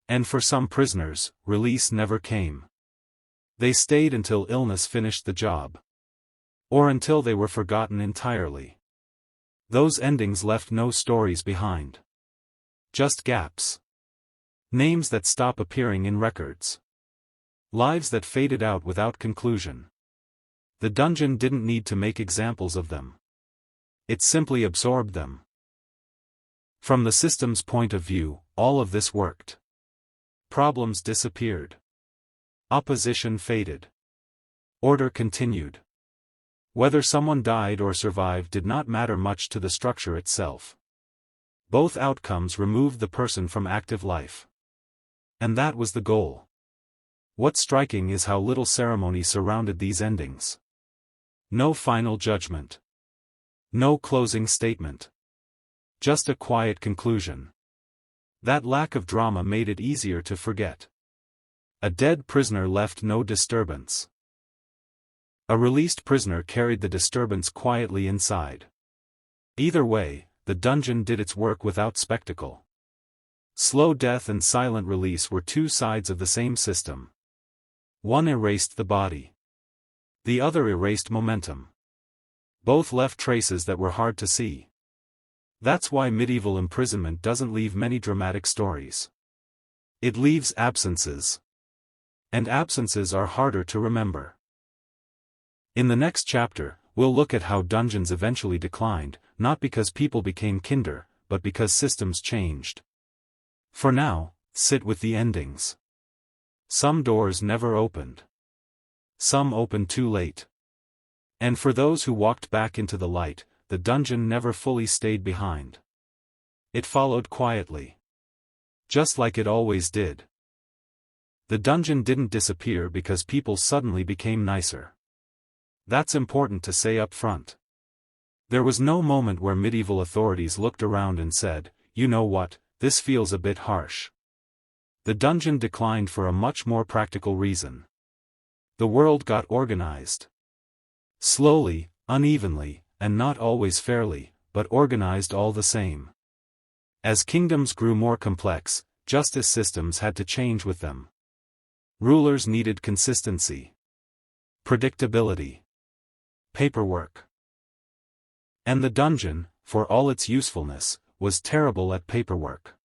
And for some prisoners, release never came. They stayed until illness finished the job. Or until they were forgotten entirely. Those endings left no stories behind. Just gaps. Names that stop appearing in records. Lives that faded out without conclusion. The dungeon didn't need to make examples of them. It simply absorbed them. From the system's point of view, all of this worked. Problems disappeared. Opposition faded. Order continued. Whether someone died or survived did not matter much to the structure itself. Both outcomes removed the person from active life. And that was the goal. What's striking is how little ceremony surrounded these endings. No final judgment. No closing statement. Just a quiet conclusion. That lack of drama made it easier to forget. A dead prisoner left no disturbance. A released prisoner carried the disturbance quietly inside. Either way, the dungeon did its work without spectacle. Slow death and silent release were two sides of the same system. One erased the body. The other erased momentum. Both left traces that were hard to see. That's why medieval imprisonment doesn't leave many dramatic stories. It leaves absences. And absences are harder to remember. In the next chapter, we'll look at how dungeons eventually declined, not because people became kinder, but because systems changed. For now, sit with the endings. Some doors never opened. Some opened too late. And for those who walked back into the light, the dungeon never fully stayed behind. It followed quietly. Just like it always did. The dungeon didn't disappear because people suddenly became nicer. That's important to say up front. There was no moment where medieval authorities looked around and said, "You know what, this feels a bit harsh." The dungeon declined for a much more practical reason. The world got organized. Slowly, unevenly, and not always fairly, but organized all the same. As kingdoms grew more complex, justice systems had to change with them. Rulers needed consistency, predictability, paperwork. And the dungeon, for all its usefulness, was terrible at paperwork.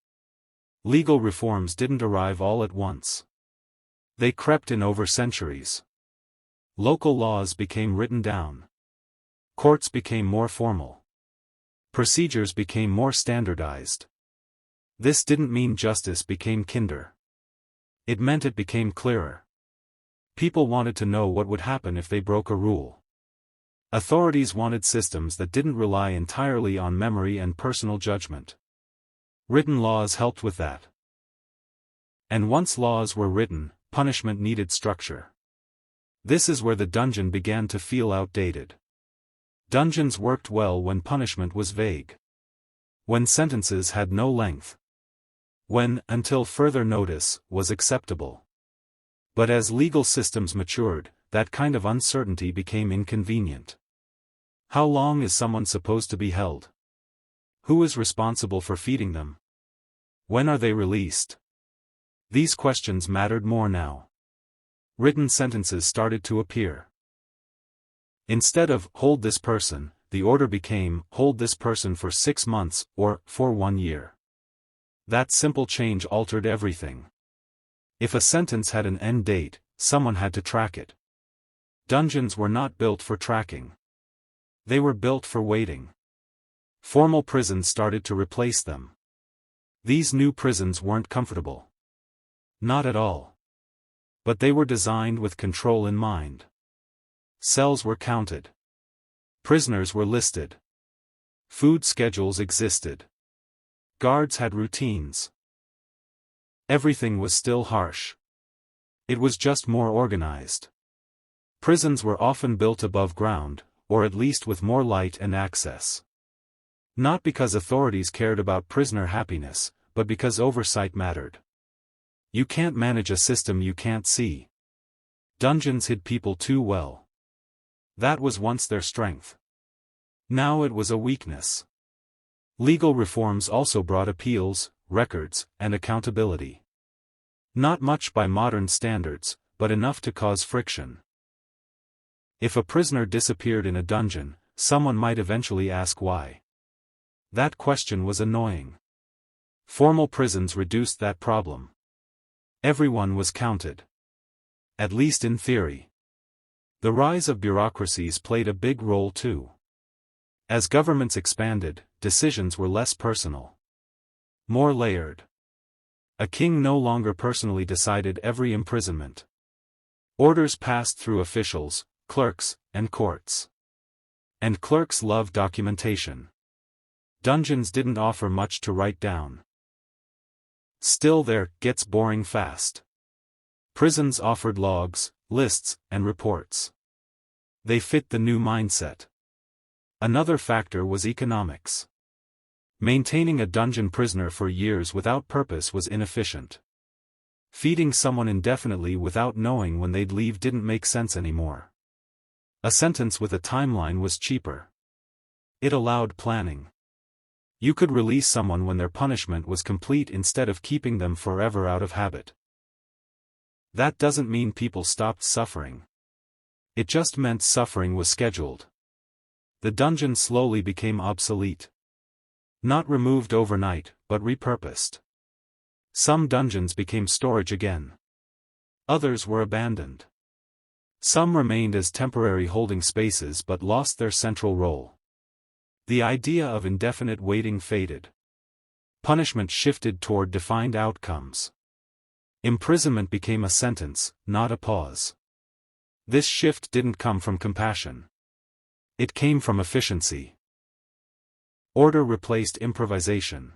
Legal reforms didn't arrive all at once. They crept in over centuries. Local laws became written down. Courts became more formal. Procedures became more standardized. This didn't mean justice became kinder. It meant it became clearer. People wanted to know what would happen if they broke a rule. Authorities wanted systems that didn't rely entirely on memory and personal judgment. Written laws helped with that. And once laws were written, punishment needed structure. This is where the dungeon began to feel outdated. Dungeons worked well when punishment was vague. When sentences had no length. When, until further notice, was acceptable. But as legal systems matured, that kind of uncertainty became inconvenient. How long is someone supposed to be held? Who is responsible for feeding them? When are they released? These questions mattered more now. Written sentences started to appear. Instead of, "hold this person," the order became, "hold this person for 6 months, or, for 1 year." That simple change altered everything. If a sentence had an end date, someone had to track it. Dungeons were not built for tracking. They were built for waiting. Formal prisons started to replace them. These new prisons weren't comfortable. Not at all. But they were designed with control in mind. Cells were counted. Prisoners were listed. Food schedules existed. Guards had routines. Everything was still harsh. It was just more organized. Prisons were often built above ground, or at least with more light and access. Not because authorities cared about prisoner happiness, but because oversight mattered. You can't manage a system you can't see. Dungeons hid people too well. That was once their strength. Now it was a weakness. Legal reforms also brought appeals, records, and accountability. Not much by modern standards, but enough to cause friction. If a prisoner disappeared in a dungeon, someone might eventually ask why. That question was annoying. Formal prisons reduced that problem. Everyone was counted. At least in theory. The rise of bureaucracies played a big role too. As governments expanded, decisions were less personal. More layered. A king no longer personally decided every imprisonment. Orders passed through officials, clerks, and courts. And clerks loved documentation. Dungeons didn't offer much to write down. Still, there gets boring fast. Prisons offered logs, lists, and reports. They fit the new mindset. Another factor was economics. Maintaining a dungeon prisoner for years without purpose was inefficient. Feeding someone indefinitely without knowing when they'd leave didn't make sense anymore. A sentence with a timeline was cheaper. It allowed planning. You could release someone when their punishment was complete instead of keeping them forever out of habit. That doesn't mean people stopped suffering. It just meant suffering was scheduled. The dungeon slowly became obsolete. Not removed overnight, but repurposed. Some dungeons became storage again. Others were abandoned. Some remained as temporary holding spaces but lost their central role. The idea of indefinite waiting faded. Punishment shifted toward defined outcomes. Imprisonment became a sentence, not a pause. This shift didn't come from compassion. It came from efficiency. Order replaced improvisation.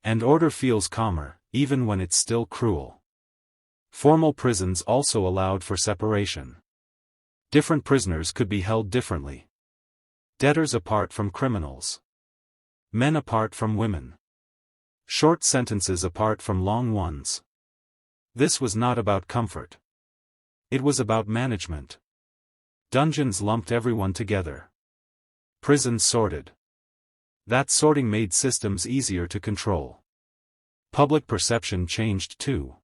And order feels calmer, even when it's still cruel. Formal prisons also allowed for separation. Different prisoners could be held differently. Debtors apart from criminals. Men apart from women. Short sentences apart from long ones. This was not about comfort. It was about management. Dungeons lumped everyone together. Prisons sorted. That sorting made systems easier to control. Public perception changed too.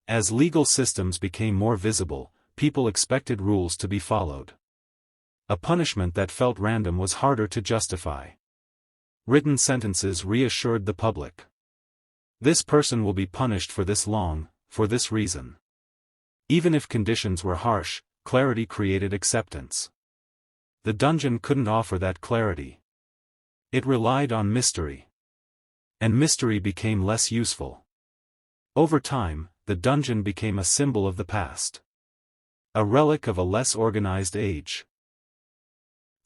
As legal systems became more visible, people expected rules to be followed. A punishment that felt random was harder to justify. Written sentences reassured the public. This person will be punished for this long, for this reason. Even if conditions were harsh, clarity created acceptance. The dungeon couldn't offer that clarity. It relied on mystery. And mystery became less useful. Over time, the dungeon became a symbol of the past. A relic of a less organized age.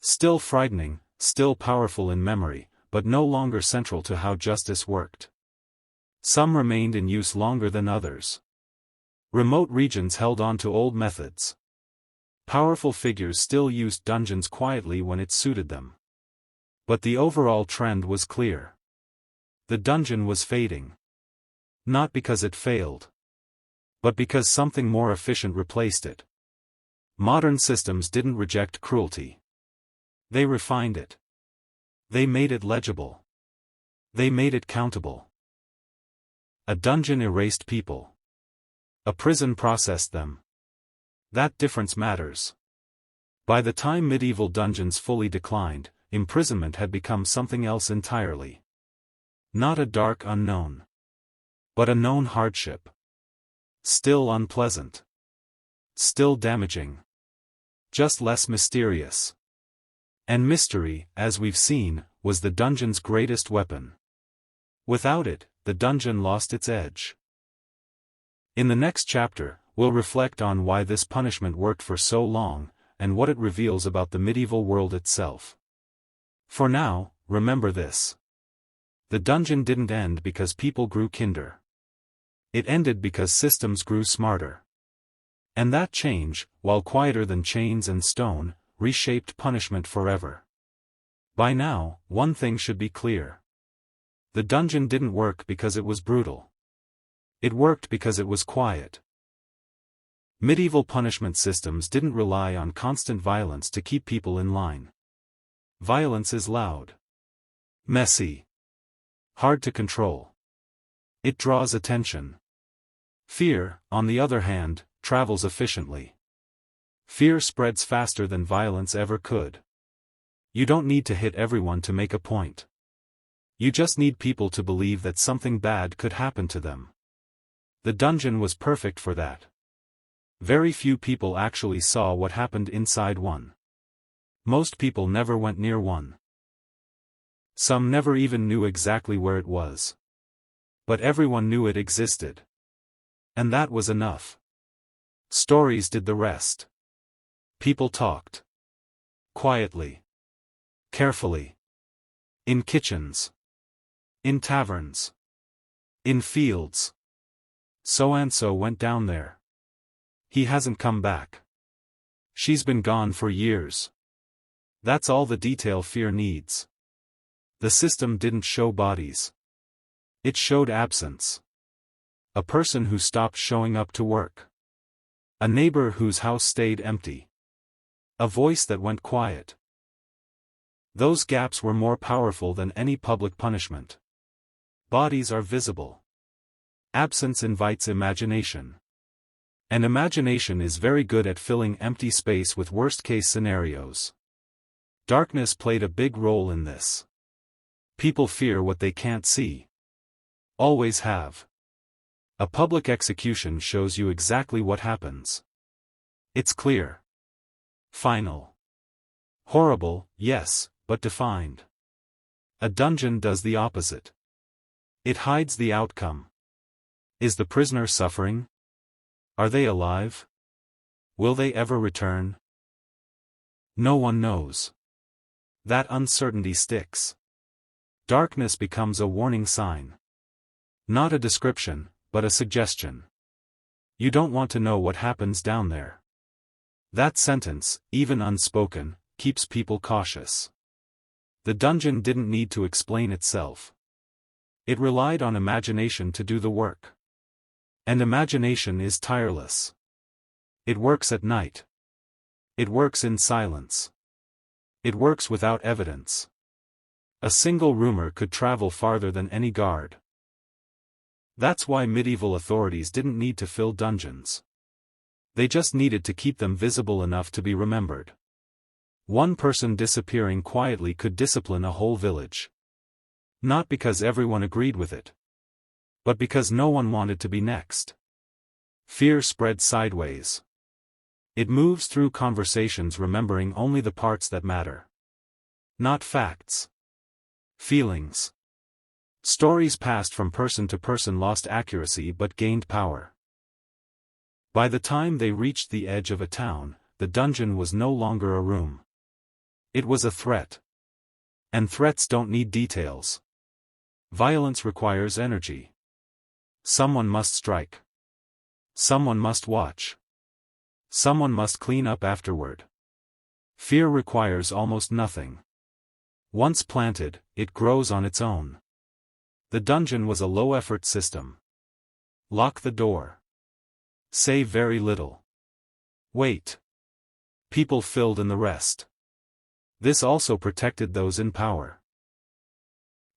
Still frightening, still powerful in memory, but no longer central to how justice worked. Some remained in use longer than others. Remote regions held on to old methods. Powerful figures still used dungeons quietly when it suited them. But the overall trend was clear. The dungeon was fading. Not because it failed. But because something more efficient replaced it. Modern systems didn't reject cruelty. They refined it. They made it legible. They made it countable. A dungeon erased people. A prison processed them. That difference matters. By the time medieval dungeons fully declined, imprisonment had become something else entirely. Not a dark unknown. But a known hardship. Still unpleasant. Still damaging. Just less mysterious. And mystery, as we've seen, was the dungeon's greatest weapon. Without it, the dungeon lost its edge. In the next chapter, we'll reflect on why this punishment worked for so long, and what it reveals about the medieval world itself. For now, remember this. The dungeon didn't end because people grew kinder. It ended because systems grew smarter. And that change, while quieter than chains and stone, reshaped punishment forever. By now, one thing should be clear. The dungeon didn't work because it was brutal. It worked because it was quiet. Medieval punishment systems didn't rely on constant violence to keep people in line. Violence is loud. Messy. Hard to control. It draws attention. Fear, on the other hand, travels efficiently. Fear spreads faster than violence ever could. You don't need to hit everyone to make a point. You just need people to believe that something bad could happen to them. The dungeon was perfect for that. Very few people actually saw what happened inside one. Most people never went near one. Some never even knew exactly where it was. But everyone knew it existed. And that was enough. Stories did the rest. People talked. Quietly. Carefully. In kitchens. In taverns. In fields. So-and-so went down there. He hasn't come back. She's been gone for years. That's all the detail fear needs. The system didn't show bodies. It showed absence. A person who stopped showing up to work. A neighbor whose house stayed empty. A voice that went quiet. Those gaps were more powerful than any public punishment. Bodies are visible. Absence invites imagination. And imagination is very good at filling empty space with worst-case scenarios. Darkness played a big role in this. People fear what they can't see. Always have. A public execution shows you exactly what happens. It's clear. Final. Horrible, yes, but defined. A dungeon does the opposite. It hides the outcome. Is the prisoner suffering? Are they alive? Will they ever return? No one knows. That uncertainty sticks. Darkness becomes a warning sign. Not a description, but a suggestion. You don't want to know what happens down there. That sentence, even unspoken, keeps people cautious. The dungeon didn't need to explain itself. It relied on imagination to do the work. And imagination is tireless. It works at night. It works in silence. It works without evidence. A single rumor could travel farther than any guard. That's why medieval authorities didn't need to fill dungeons. They just needed to keep them visible enough to be remembered. One person disappearing quietly could discipline a whole village. Not because everyone agreed with it, but because no one wanted to be next. Fear spread sideways. It moves through conversations remembering only the parts that matter. Not facts. Feelings. Stories passed from person to person lost accuracy but gained power. By the time they reached the edge of a town, the dungeon was no longer a room. It was a threat. And threats don't need details. Violence requires energy. Someone must strike. Someone must watch. Someone must clean up afterward. Fear requires almost nothing. Once planted, it grows on its own. The dungeon was a low-effort system. Lock the door. Say very little. Wait. People filled in the rest. This also protected those in power.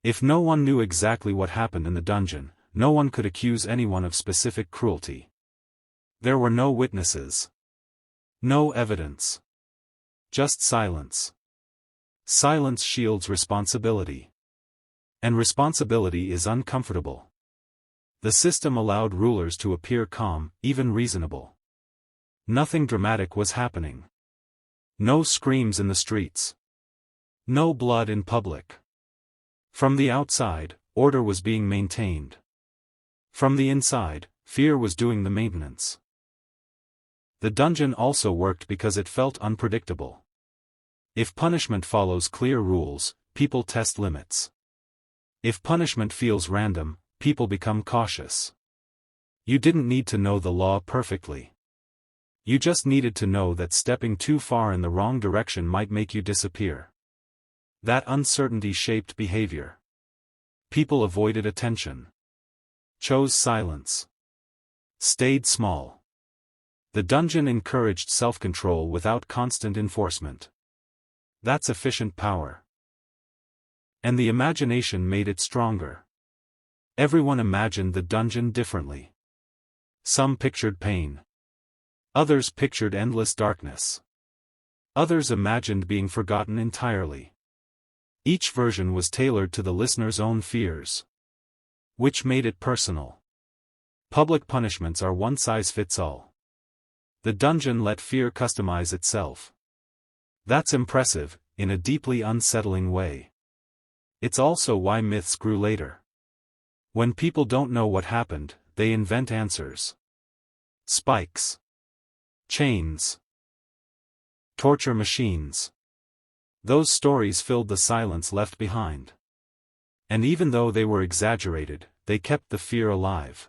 If no one knew exactly what happened in the dungeon, no one could accuse anyone of specific cruelty. There were no witnesses. No evidence. Just silence. Silence shields responsibility. And responsibility is uncomfortable. The system allowed rulers to appear calm, even reasonable. Nothing dramatic was happening. No screams in the streets. No blood in public. From the outside, order was being maintained. From the inside, fear was doing the maintenance. The dungeon also worked because it felt unpredictable. If punishment follows clear rules, people test limits. If punishment feels random, people become cautious. You didn't need to know the law perfectly. You just needed to know that stepping too far in the wrong direction might make you disappear. That uncertainty shaped behavior. People avoided attention. Chose silence. Stayed small. The dungeon encouraged self-control without constant enforcement. That's efficient power. And the imagination made it stronger. Everyone imagined the dungeon differently. Some pictured pain. Others pictured endless darkness. Others imagined being forgotten entirely. Each version was tailored to the listener's own fears. Which made it personal. Public punishments are one size fits all. The dungeon let fear customize itself. That's impressive, in a deeply unsettling way. It's also why myths grew later. When people don't know what happened, they invent answers. Spikes. Chains. Torture machines. Those stories filled the silence left behind. And even though they were exaggerated, they kept the fear alive.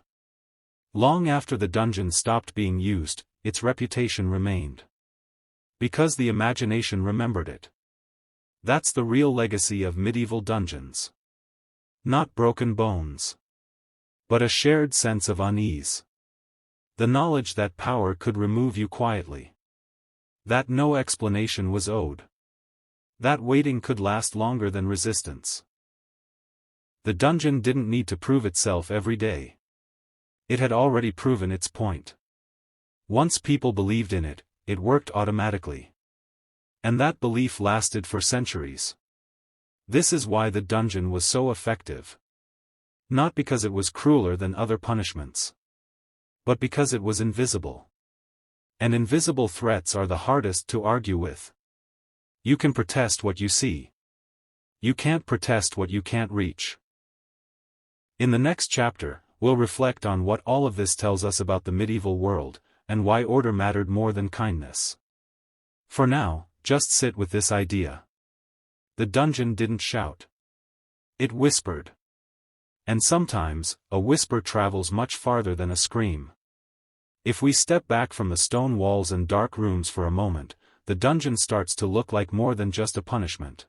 Long after the dungeon stopped being used, its reputation remained. Because the imagination remembered it. That's the real legacy of medieval dungeons. Not broken bones, but a shared sense of unease. The knowledge that power could remove you quietly. That no explanation was owed. That waiting could last longer than resistance. The dungeon didn't need to prove itself every day. It had already proven its point. Once people believed in it, it worked automatically. And that belief lasted for centuries. This is why the dungeon was so effective. Not because it was crueler than other punishments, but because it was invisible. And invisible threats are the hardest to argue with. You can protest what you see. You can't protest what you can't reach. In the next chapter, we'll reflect on what all of this tells us about the medieval world, and why order mattered more than kindness. For now, just sit with this idea. The dungeon didn't shout. It whispered. And sometimes, a whisper travels much farther than a scream. If we step back from the stone walls and dark rooms for a moment, the dungeon starts to look like more than just a punishment.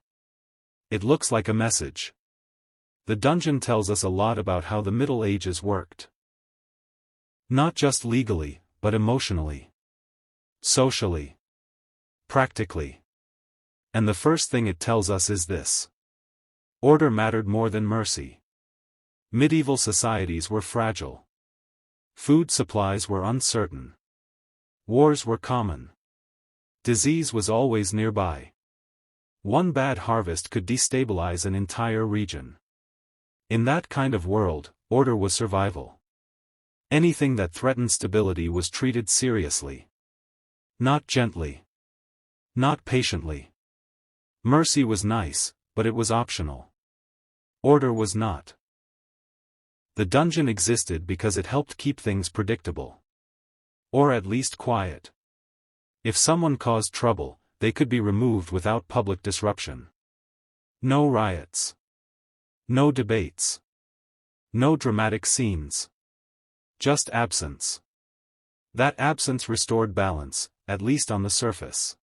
It looks like a message. The dungeon tells us a lot about how the Middle Ages worked. Not just legally, but emotionally. Socially. Practically. And the first thing it tells us is this. Order mattered more than mercy. Medieval societies were fragile. Food supplies were uncertain. Wars were common. Disease was always nearby. One bad harvest could destabilize an entire region. In that kind of world, order was survival. Anything that threatened stability was treated seriously. Not gently. Not patiently. Mercy was nice, but it was optional. Order was not. The dungeon existed because it helped keep things predictable. Or at least quiet. If someone caused trouble, they could be removed without public disruption. No riots. No debates. No dramatic scenes. Just absence. That absence restored balance, at least on the surface.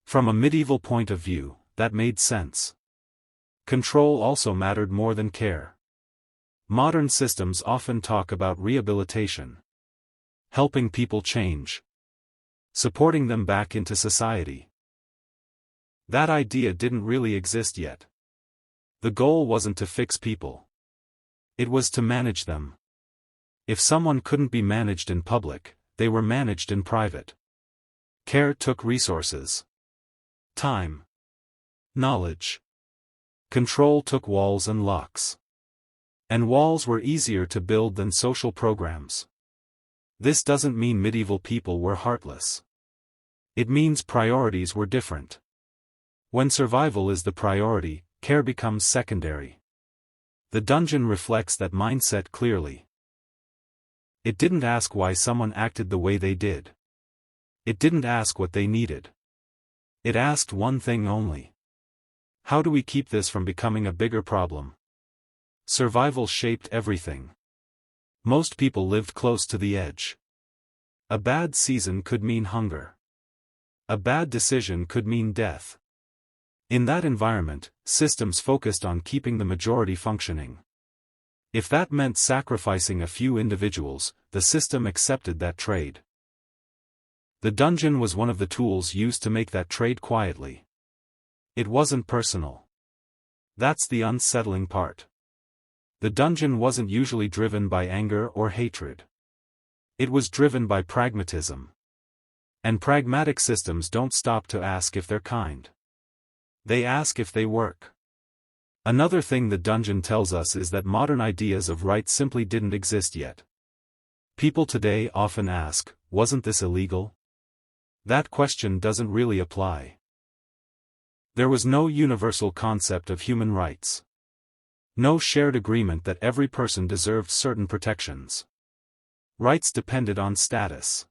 From a medieval point of view, that made sense. Control also mattered more than care. Modern systems often talk about rehabilitation. Helping people change. Supporting them back into society. That idea didn't really exist yet. The goal wasn't to fix people. It was to manage them. If someone couldn't be managed in public, they were managed in private. Care took resources. Time. Knowledge. Control took walls and locks. And walls were easier to build than social programs. This doesn't mean medieval people were heartless. It means priorities were different. When survival is the priority, care becomes secondary. The dungeon reflects that mindset clearly. It didn't ask why someone acted the way they did. It didn't ask what they needed. It asked one thing only. How do we keep this from becoming a bigger problem? Survival shaped everything. Most people lived close to the edge. A bad season could mean hunger. A bad decision could mean death. In that environment, systems focused on keeping the majority functioning. If that meant sacrificing a few individuals, the system accepted that trade. The dungeon was one of the tools used to make that trade quietly. It wasn't personal. That's the unsettling part. The dungeon wasn't usually driven by anger or hatred. It was driven by pragmatism. And pragmatic systems don't stop to ask if they're kind. They ask if they work. Another thing the dungeon tells us is that modern ideas of right simply didn't exist yet. People today often ask, wasn't this illegal? That question doesn't really apply. There was no universal concept of human rights. No shared agreement that every person deserved certain protections. Rights depended on status.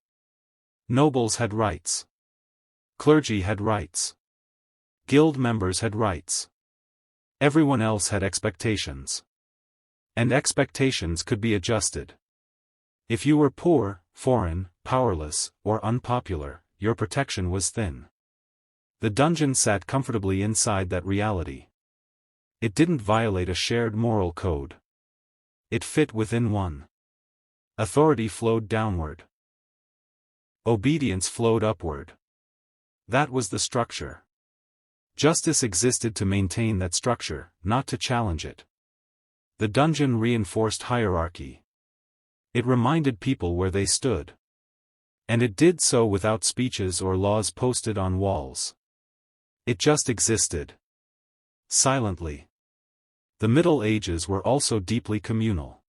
Nobles had rights. Clergy had rights. Guild members had rights. Everyone else had expectations. And expectations could be adjusted. If you were poor, foreign, powerless, or unpopular, your protection was thin. The dungeon sat comfortably inside that reality. It didn't violate a shared moral code. It fit within one. Authority flowed downward. Obedience flowed upward. That was the structure. Justice existed to maintain that structure, not to challenge it. The dungeon reinforced hierarchy. It reminded people where they stood. And it did so without speeches or laws posted on walls. It just existed. Silently. The Middle Ages were also deeply communal.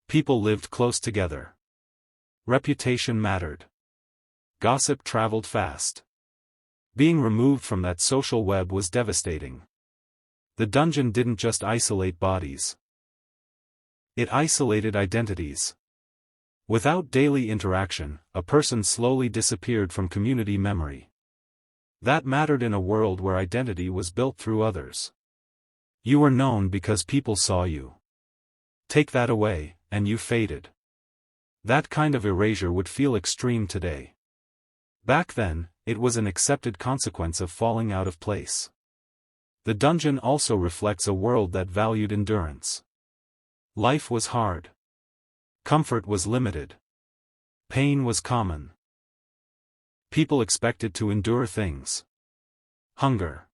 People lived close together. Reputation mattered. Gossip traveled fast. Being removed from that social web was devastating. The dungeon didn't just isolate bodies. It isolated identities. Without daily interaction, a person slowly disappeared from community memory. That mattered in a world where identity was built through others. You were known because people saw you. Take that away, and you faded. That kind of erasure would feel extreme today. Back then, it was an accepted consequence of falling out of place. The dungeon also reflects a world that valued endurance. Life was hard. Comfort was limited. Pain was common. People expected to endure things. Hunger.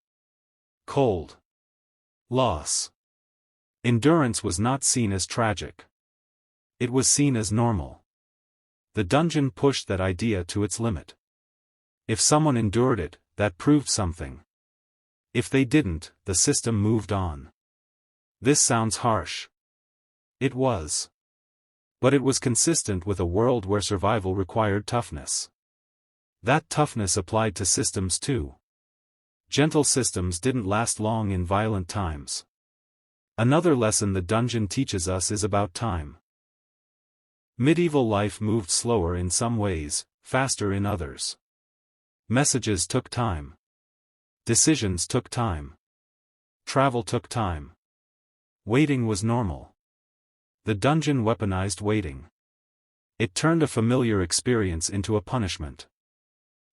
Cold. Loss. Endurance was not seen as tragic. It was seen as normal. The dungeon pushed that idea to its limit. If someone endured it, that proved something. If they didn't, the system moved on. This sounds harsh. It was. But it was consistent with a world where survival required toughness. That toughness applied to systems too. Gentle systems didn't last long in violent times. Another lesson the dungeon teaches us is about time. Medieval life moved slower in some ways, faster in others. Messages took time. Decisions took time. Travel took time. Waiting was normal. The dungeon weaponized waiting. It turned a familiar experience into a punishment.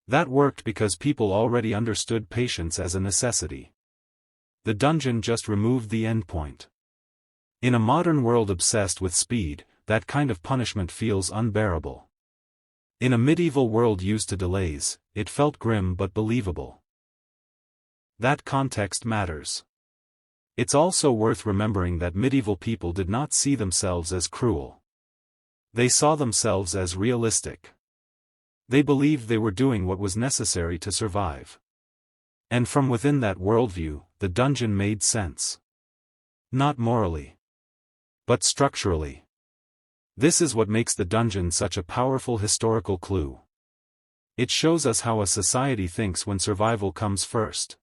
That worked because people already understood patience as a necessity. The dungeon just removed the endpoint. In a modern world obsessed with speed, that kind of punishment feels unbearable. In a medieval world used to delays, it felt grim but believable. That context matters. It's also worth remembering that medieval people did not see themselves as cruel. They saw themselves as realistic. They believed they were doing what was necessary to survive. And from within that worldview, the dungeon made sense. Not morally, but structurally. This is what makes the dungeon such a powerful historical clue. It shows us how a society thinks when survival comes first.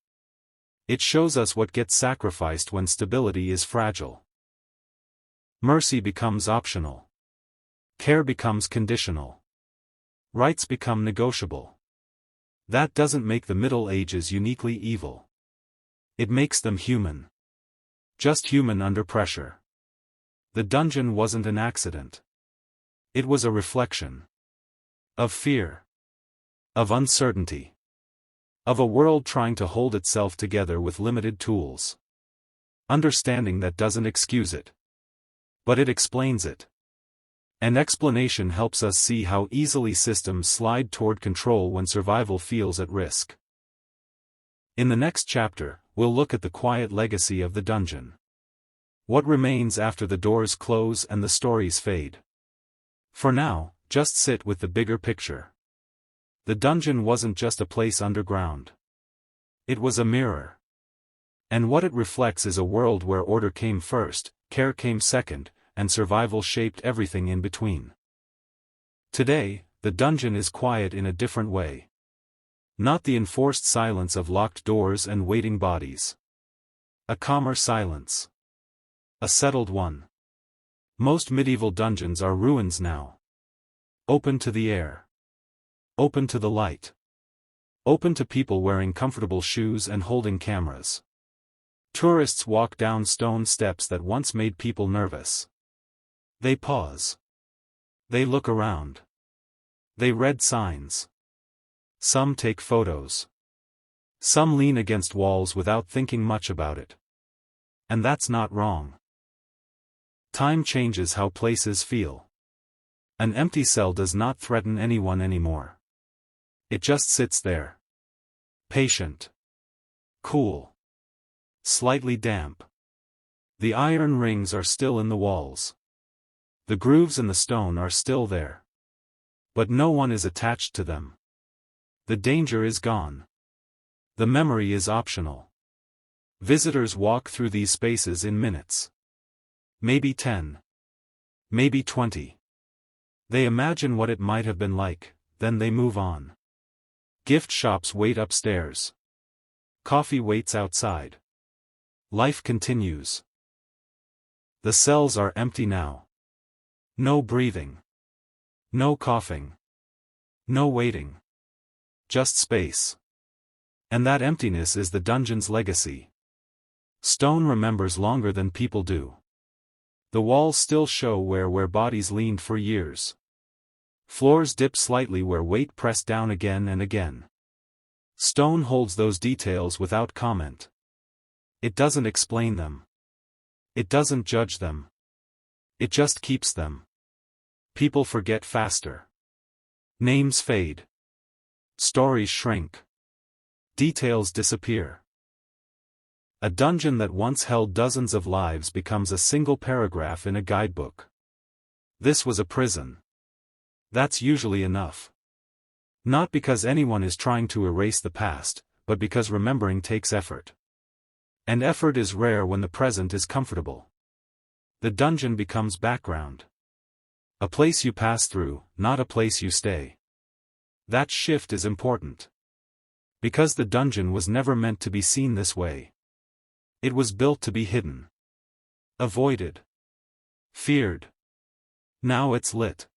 It shows us what gets sacrificed when stability is fragile. Mercy becomes optional. Care becomes conditional. Rights become negotiable. That doesn't make the Middle Ages uniquely evil. It makes them human. Just human under pressure. The dungeon wasn't an accident. It was a reflection. Of fear. Of uncertainty. Of a world trying to hold itself together with limited tools. Understanding that doesn't excuse it. But it explains it. An explanation helps us see how easily systems slide toward control when survival feels at risk. In the next chapter, we'll look at the quiet legacy of the dungeon. What remains after the doors close and the stories fade. For now, just sit with the bigger picture. The dungeon wasn't just a place underground. It was a mirror. And what it reflects is a world where order came first, care came second, and survival shaped everything in between. Today, the dungeon is quiet in a different way. Not the enforced silence of locked doors and waiting bodies. A calmer silence. A settled one. Most medieval dungeons are ruins now. Open to the air. Open to the light. Open to people wearing comfortable shoes and holding cameras. Tourists walk down stone steps that once made people nervous. They pause. They look around. They read signs. Some take photos. Some lean against walls without thinking much about it. And that's not wrong. Time changes how places feel. An empty cell does not threaten anyone anymore. It just sits there. Patient. Cool. Slightly damp. The iron rings are still in the walls. The grooves in the stone are still there. But no one is attached to them. The danger is gone. The memory is optional. Visitors walk through these spaces in minutes. Maybe 10. Maybe 20. They imagine what it might have been like, then they move on. Gift shops wait upstairs. Coffee waits outside. Life continues. The cells are empty now. No breathing. No coughing. No waiting. Just space. And that emptiness is the dungeon's legacy. Stone remembers longer than people do. The walls still show where bodies leaned for years. Floors dip slightly where weight pressed down again and again. Stone holds those details without comment. It doesn't explain them. It doesn't judge them. It just keeps them. People forget faster. Names fade. Stories shrink. Details disappear. A dungeon that once held dozens of lives becomes a single paragraph in a guidebook. This was a prison. That's usually enough. Not because anyone is trying to erase the past, but because remembering takes effort. And effort is rare when the present is comfortable. The dungeon becomes background. A place you pass through, not a place you stay. That shift is important. Because the dungeon was never meant to be seen this way. It was built to be hidden. Avoided. Feared. Now it's lit.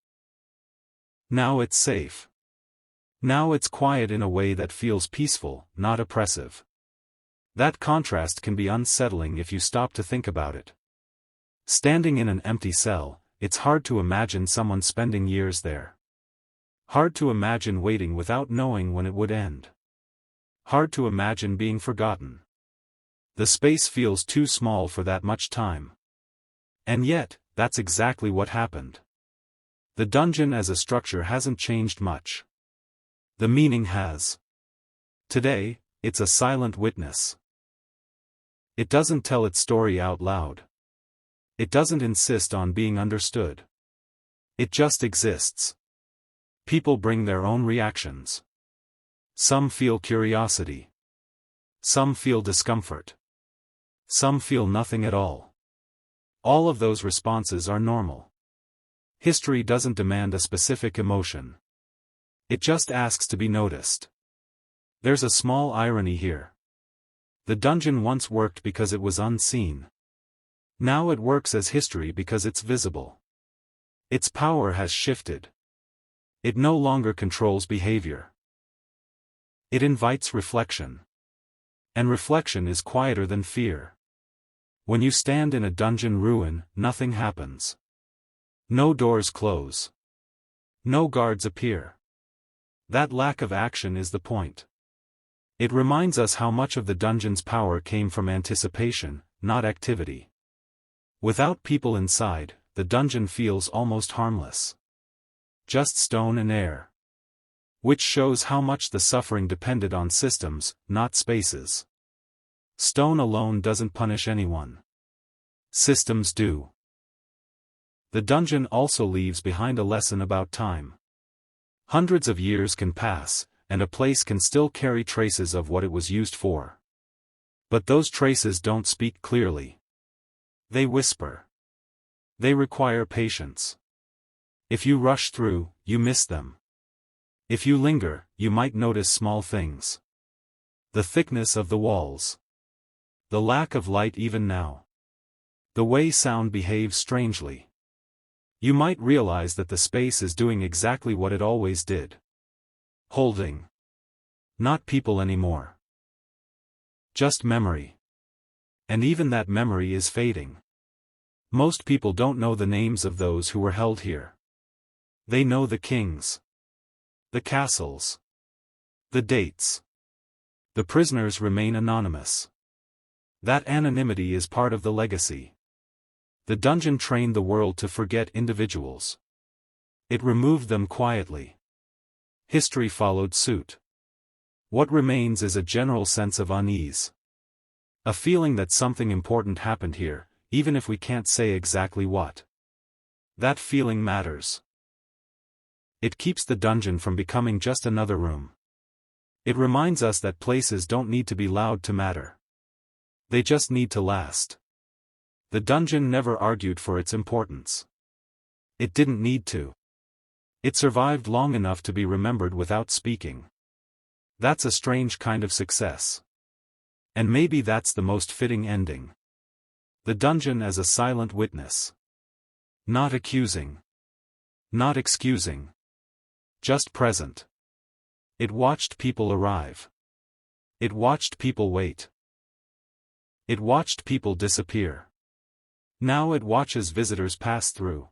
Now it's safe. Now it's quiet in a way that feels peaceful, not oppressive. That contrast can be unsettling if you stop to think about it. Standing in an empty cell, it's hard to imagine someone spending years there. Hard to imagine waiting without knowing when it would end. Hard to imagine being forgotten. The space feels too small for that much time. And yet, that's exactly what happened. The dungeon as a structure hasn't changed much. The meaning has. Today, it's a silent witness. It doesn't tell its story out loud. It doesn't insist on being understood. It just exists. People bring their own reactions. Some feel curiosity. Some feel discomfort. Some feel nothing at all. All of those responses are normal. History doesn't demand a specific emotion. It just asks to be noticed. There's a small irony here. The dungeon once worked because it was unseen. Now it works as history because it's visible. Its power has shifted. It no longer controls behavior. It invites reflection. And reflection is quieter than fear. When you stand in a dungeon ruin, nothing happens. No doors close. No guards appear. That lack of action is the point. It reminds us how much of the dungeon's power came from anticipation, not activity. Without people inside, the dungeon feels almost harmless. Just stone and air. Which shows how much the suffering depended on systems, not spaces. Stone alone doesn't punish anyone. Systems do. The dungeon also leaves behind a lesson about time. Hundreds of years can pass, and a place can still carry traces of what it was used for. But those traces don't speak clearly. They whisper. They require patience. If you rush through, you miss them. If you linger, you might notice small things. The thickness of the walls. The lack of light even now. The way sound behaves strangely. You might realize that the space is doing exactly what it always did. Holding. Not people anymore. Just memory. And even that memory is fading. Most people don't know the names of those who were held here. They know the kings, the castles, the dates. The prisoners remain anonymous. That anonymity is part of the legacy. The dungeon trained the world to forget individuals. It removed them quietly. History followed suit. What remains is a general sense of unease. A feeling that something important happened here, even if we can't say exactly what. That feeling matters. It keeps the dungeon from becoming just another room. It reminds us that places don't need to be loud to matter. They just need to last. The dungeon never argued for its importance. It didn't need to. It survived long enough to be remembered without speaking. That's a strange kind of success. And maybe that's the most fitting ending. The dungeon as a silent witness. Not accusing. Not excusing. Just present. It watched people arrive. It watched people wait. It watched people disappear. Now it watches visitors pass through.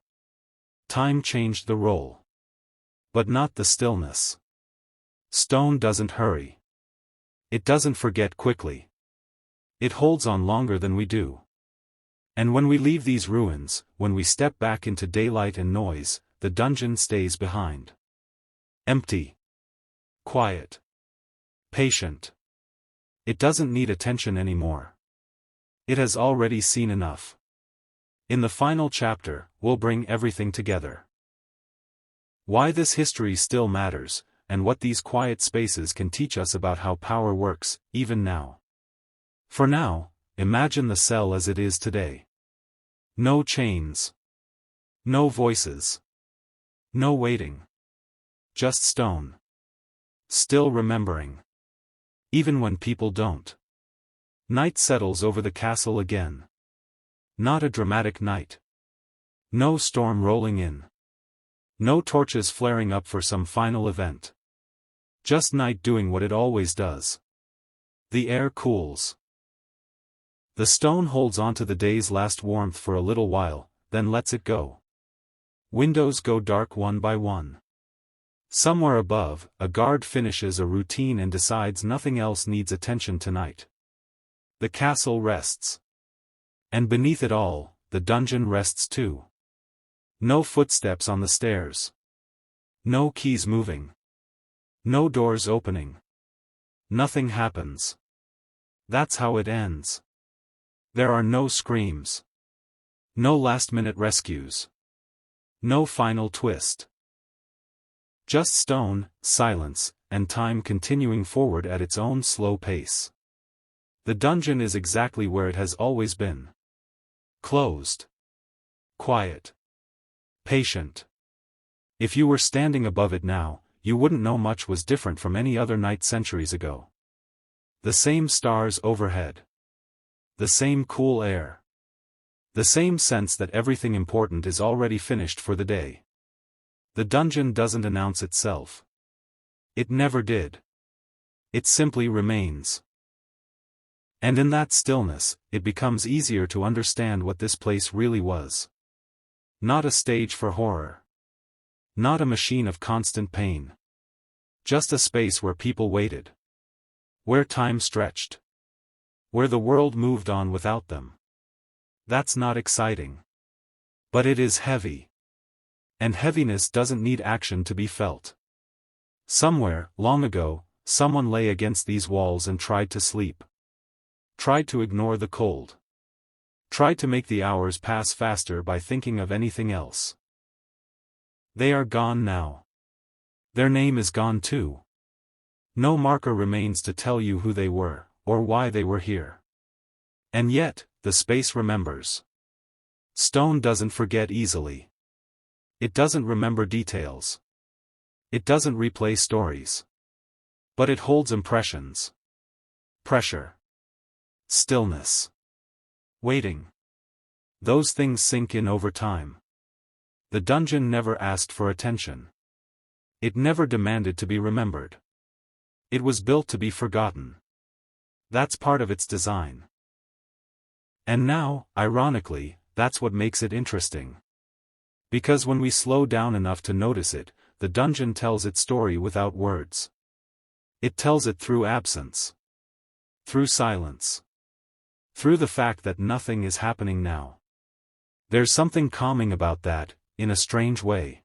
Time changed the role. But not the stillness. Stone doesn't hurry. It doesn't forget quickly. It holds on longer than we do. And when we leave these ruins, when we step back into daylight and noise, the dungeon stays behind. Empty. Quiet. Patient. It doesn't need attention anymore. It has already seen enough. In the final chapter, we'll bring everything together. Why this history still matters, and what these quiet spaces can teach us about how power works, even now. For now, imagine the cell as it is today. No chains. No voices. No waiting. Just stone. Still remembering. Even when people don't. Night settles over the castle again. Not a dramatic night. No storm rolling in. No torches flaring up for some final event. Just night doing what it always does. The air cools. The stone holds onto the day's last warmth for a little while, then lets it go. Windows go dark one by one. Somewhere above, a guard finishes a routine and decides nothing else needs attention tonight. The castle rests. And beneath it all, the dungeon rests too. No footsteps on the stairs. No keys moving. No doors opening. Nothing happens. That's how it ends. There are no screams. No last-minute rescues. No final twist. Just stone, silence, and time continuing forward at its own slow pace. The dungeon is exactly where it has always been. Closed. Quiet. Patient. If you were standing above it now, you wouldn't know much was different from any other night centuries ago. The same stars overhead. The same cool air. The same sense that everything important is already finished for the day. The dungeon doesn't announce itself. It never did. It simply remains. And in that stillness, it becomes easier to understand what this place really was. Not a stage for horror. Not a machine of constant pain. Just a space where people waited. Where time stretched. Where the world moved on without them. That's not exciting. But it is heavy. And heaviness doesn't need action to be felt. Somewhere, long ago, someone lay against these walls and tried to sleep. Tried to ignore the cold. Tried to make the hours pass faster by thinking of anything else. They are gone now. Their name is gone too. No marker remains to tell you who they were, or why they were here. And yet, the space remembers. Stone doesn't forget easily. It doesn't remember details. It doesn't replay stories. But it holds impressions. Pressure. Stillness. Waiting. Those things sink in over time. The dungeon never asked for attention. It never demanded to be remembered. It was built to be forgotten. That's part of its design. And now, ironically, that's what makes it interesting. Because when we slow down enough to notice it, the dungeon tells its story without words. It tells it through absence. Through silence. Through the fact that nothing is happening now. There's something calming about that, in a strange way.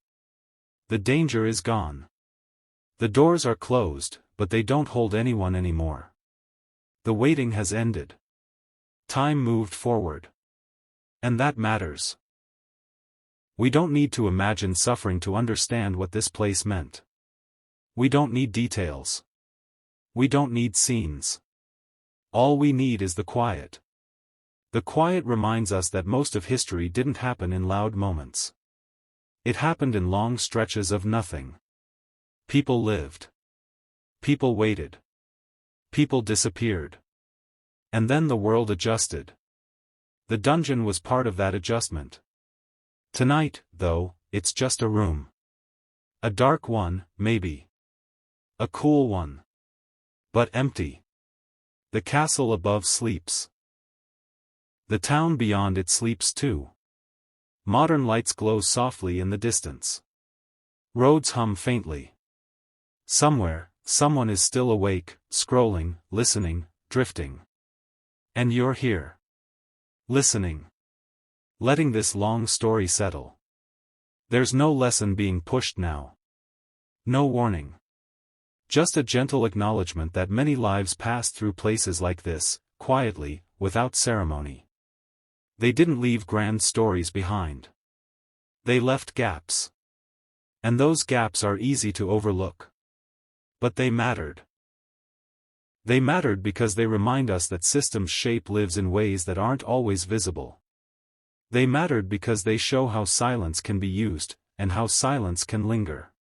The danger is gone. The doors are closed, but they don't hold anyone anymore. The waiting has ended. Time moved forward. And that matters. We don't need to imagine suffering to understand what this place meant. We don't need details. We don't need scenes. All we need is the quiet. The quiet reminds us that most of history didn't happen in loud moments. It happened in long stretches of nothing. People lived. People waited. People disappeared. And then the world adjusted. The dungeon was part of that adjustment. Tonight, though, it's just a room. A dark one, maybe. A cool one. But empty. The castle above sleeps. The town beyond it sleeps too. Modern lights glow softly in the distance. Roads hum faintly. Somewhere, someone is still awake, scrolling, listening, drifting. And you're here. Listening. Letting this long story settle. There's no lesson being pushed now. No warning. Just a gentle acknowledgement that many lives passed through places like this, quietly, without ceremony. They didn't leave grand stories behind. They left gaps. And those gaps are easy to overlook. But they mattered. They mattered because they remind us that systems shape lives in ways that aren't always visible. They mattered because they show how silence can be used, and how silence can linger.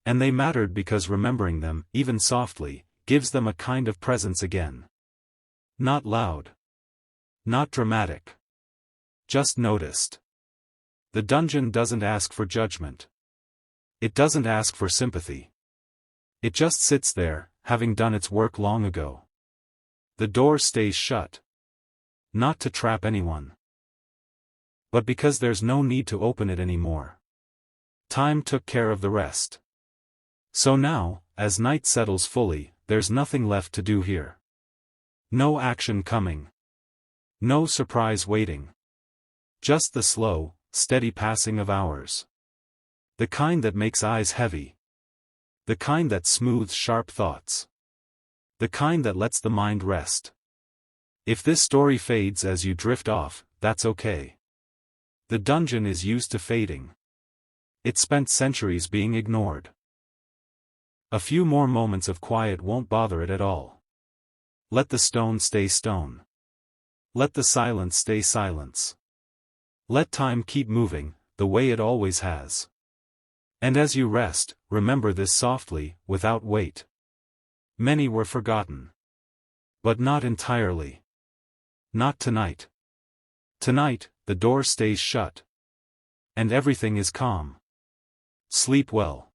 And they mattered because remembering them, even softly, gives them a kind of presence again. Not loud. Not dramatic. Just noticed. The dungeon doesn't ask for judgment. It doesn't ask for sympathy. It just sits there, having done its work long ago. The door stays shut. Not to trap anyone. But because there's no need to open it anymore. Time took care of the rest. So now, as night settles fully, there's nothing left to do here. No action coming. No surprise waiting. Just the slow, steady passing of hours. The kind that makes eyes heavy. The kind that smooths sharp thoughts. The kind that lets the mind rest. If this story fades as you drift off, that's okay. The dungeon is used to fading. It spent centuries being ignored. A few more moments of quiet won't bother it at all. Let the stone stay stone. Let the silence stay silence. Let time keep moving, the way it always has. And as you rest, remember this softly, without weight. Many were forgotten. But not entirely. Not tonight. Tonight, the door stays shut. And everything is calm. Sleep well.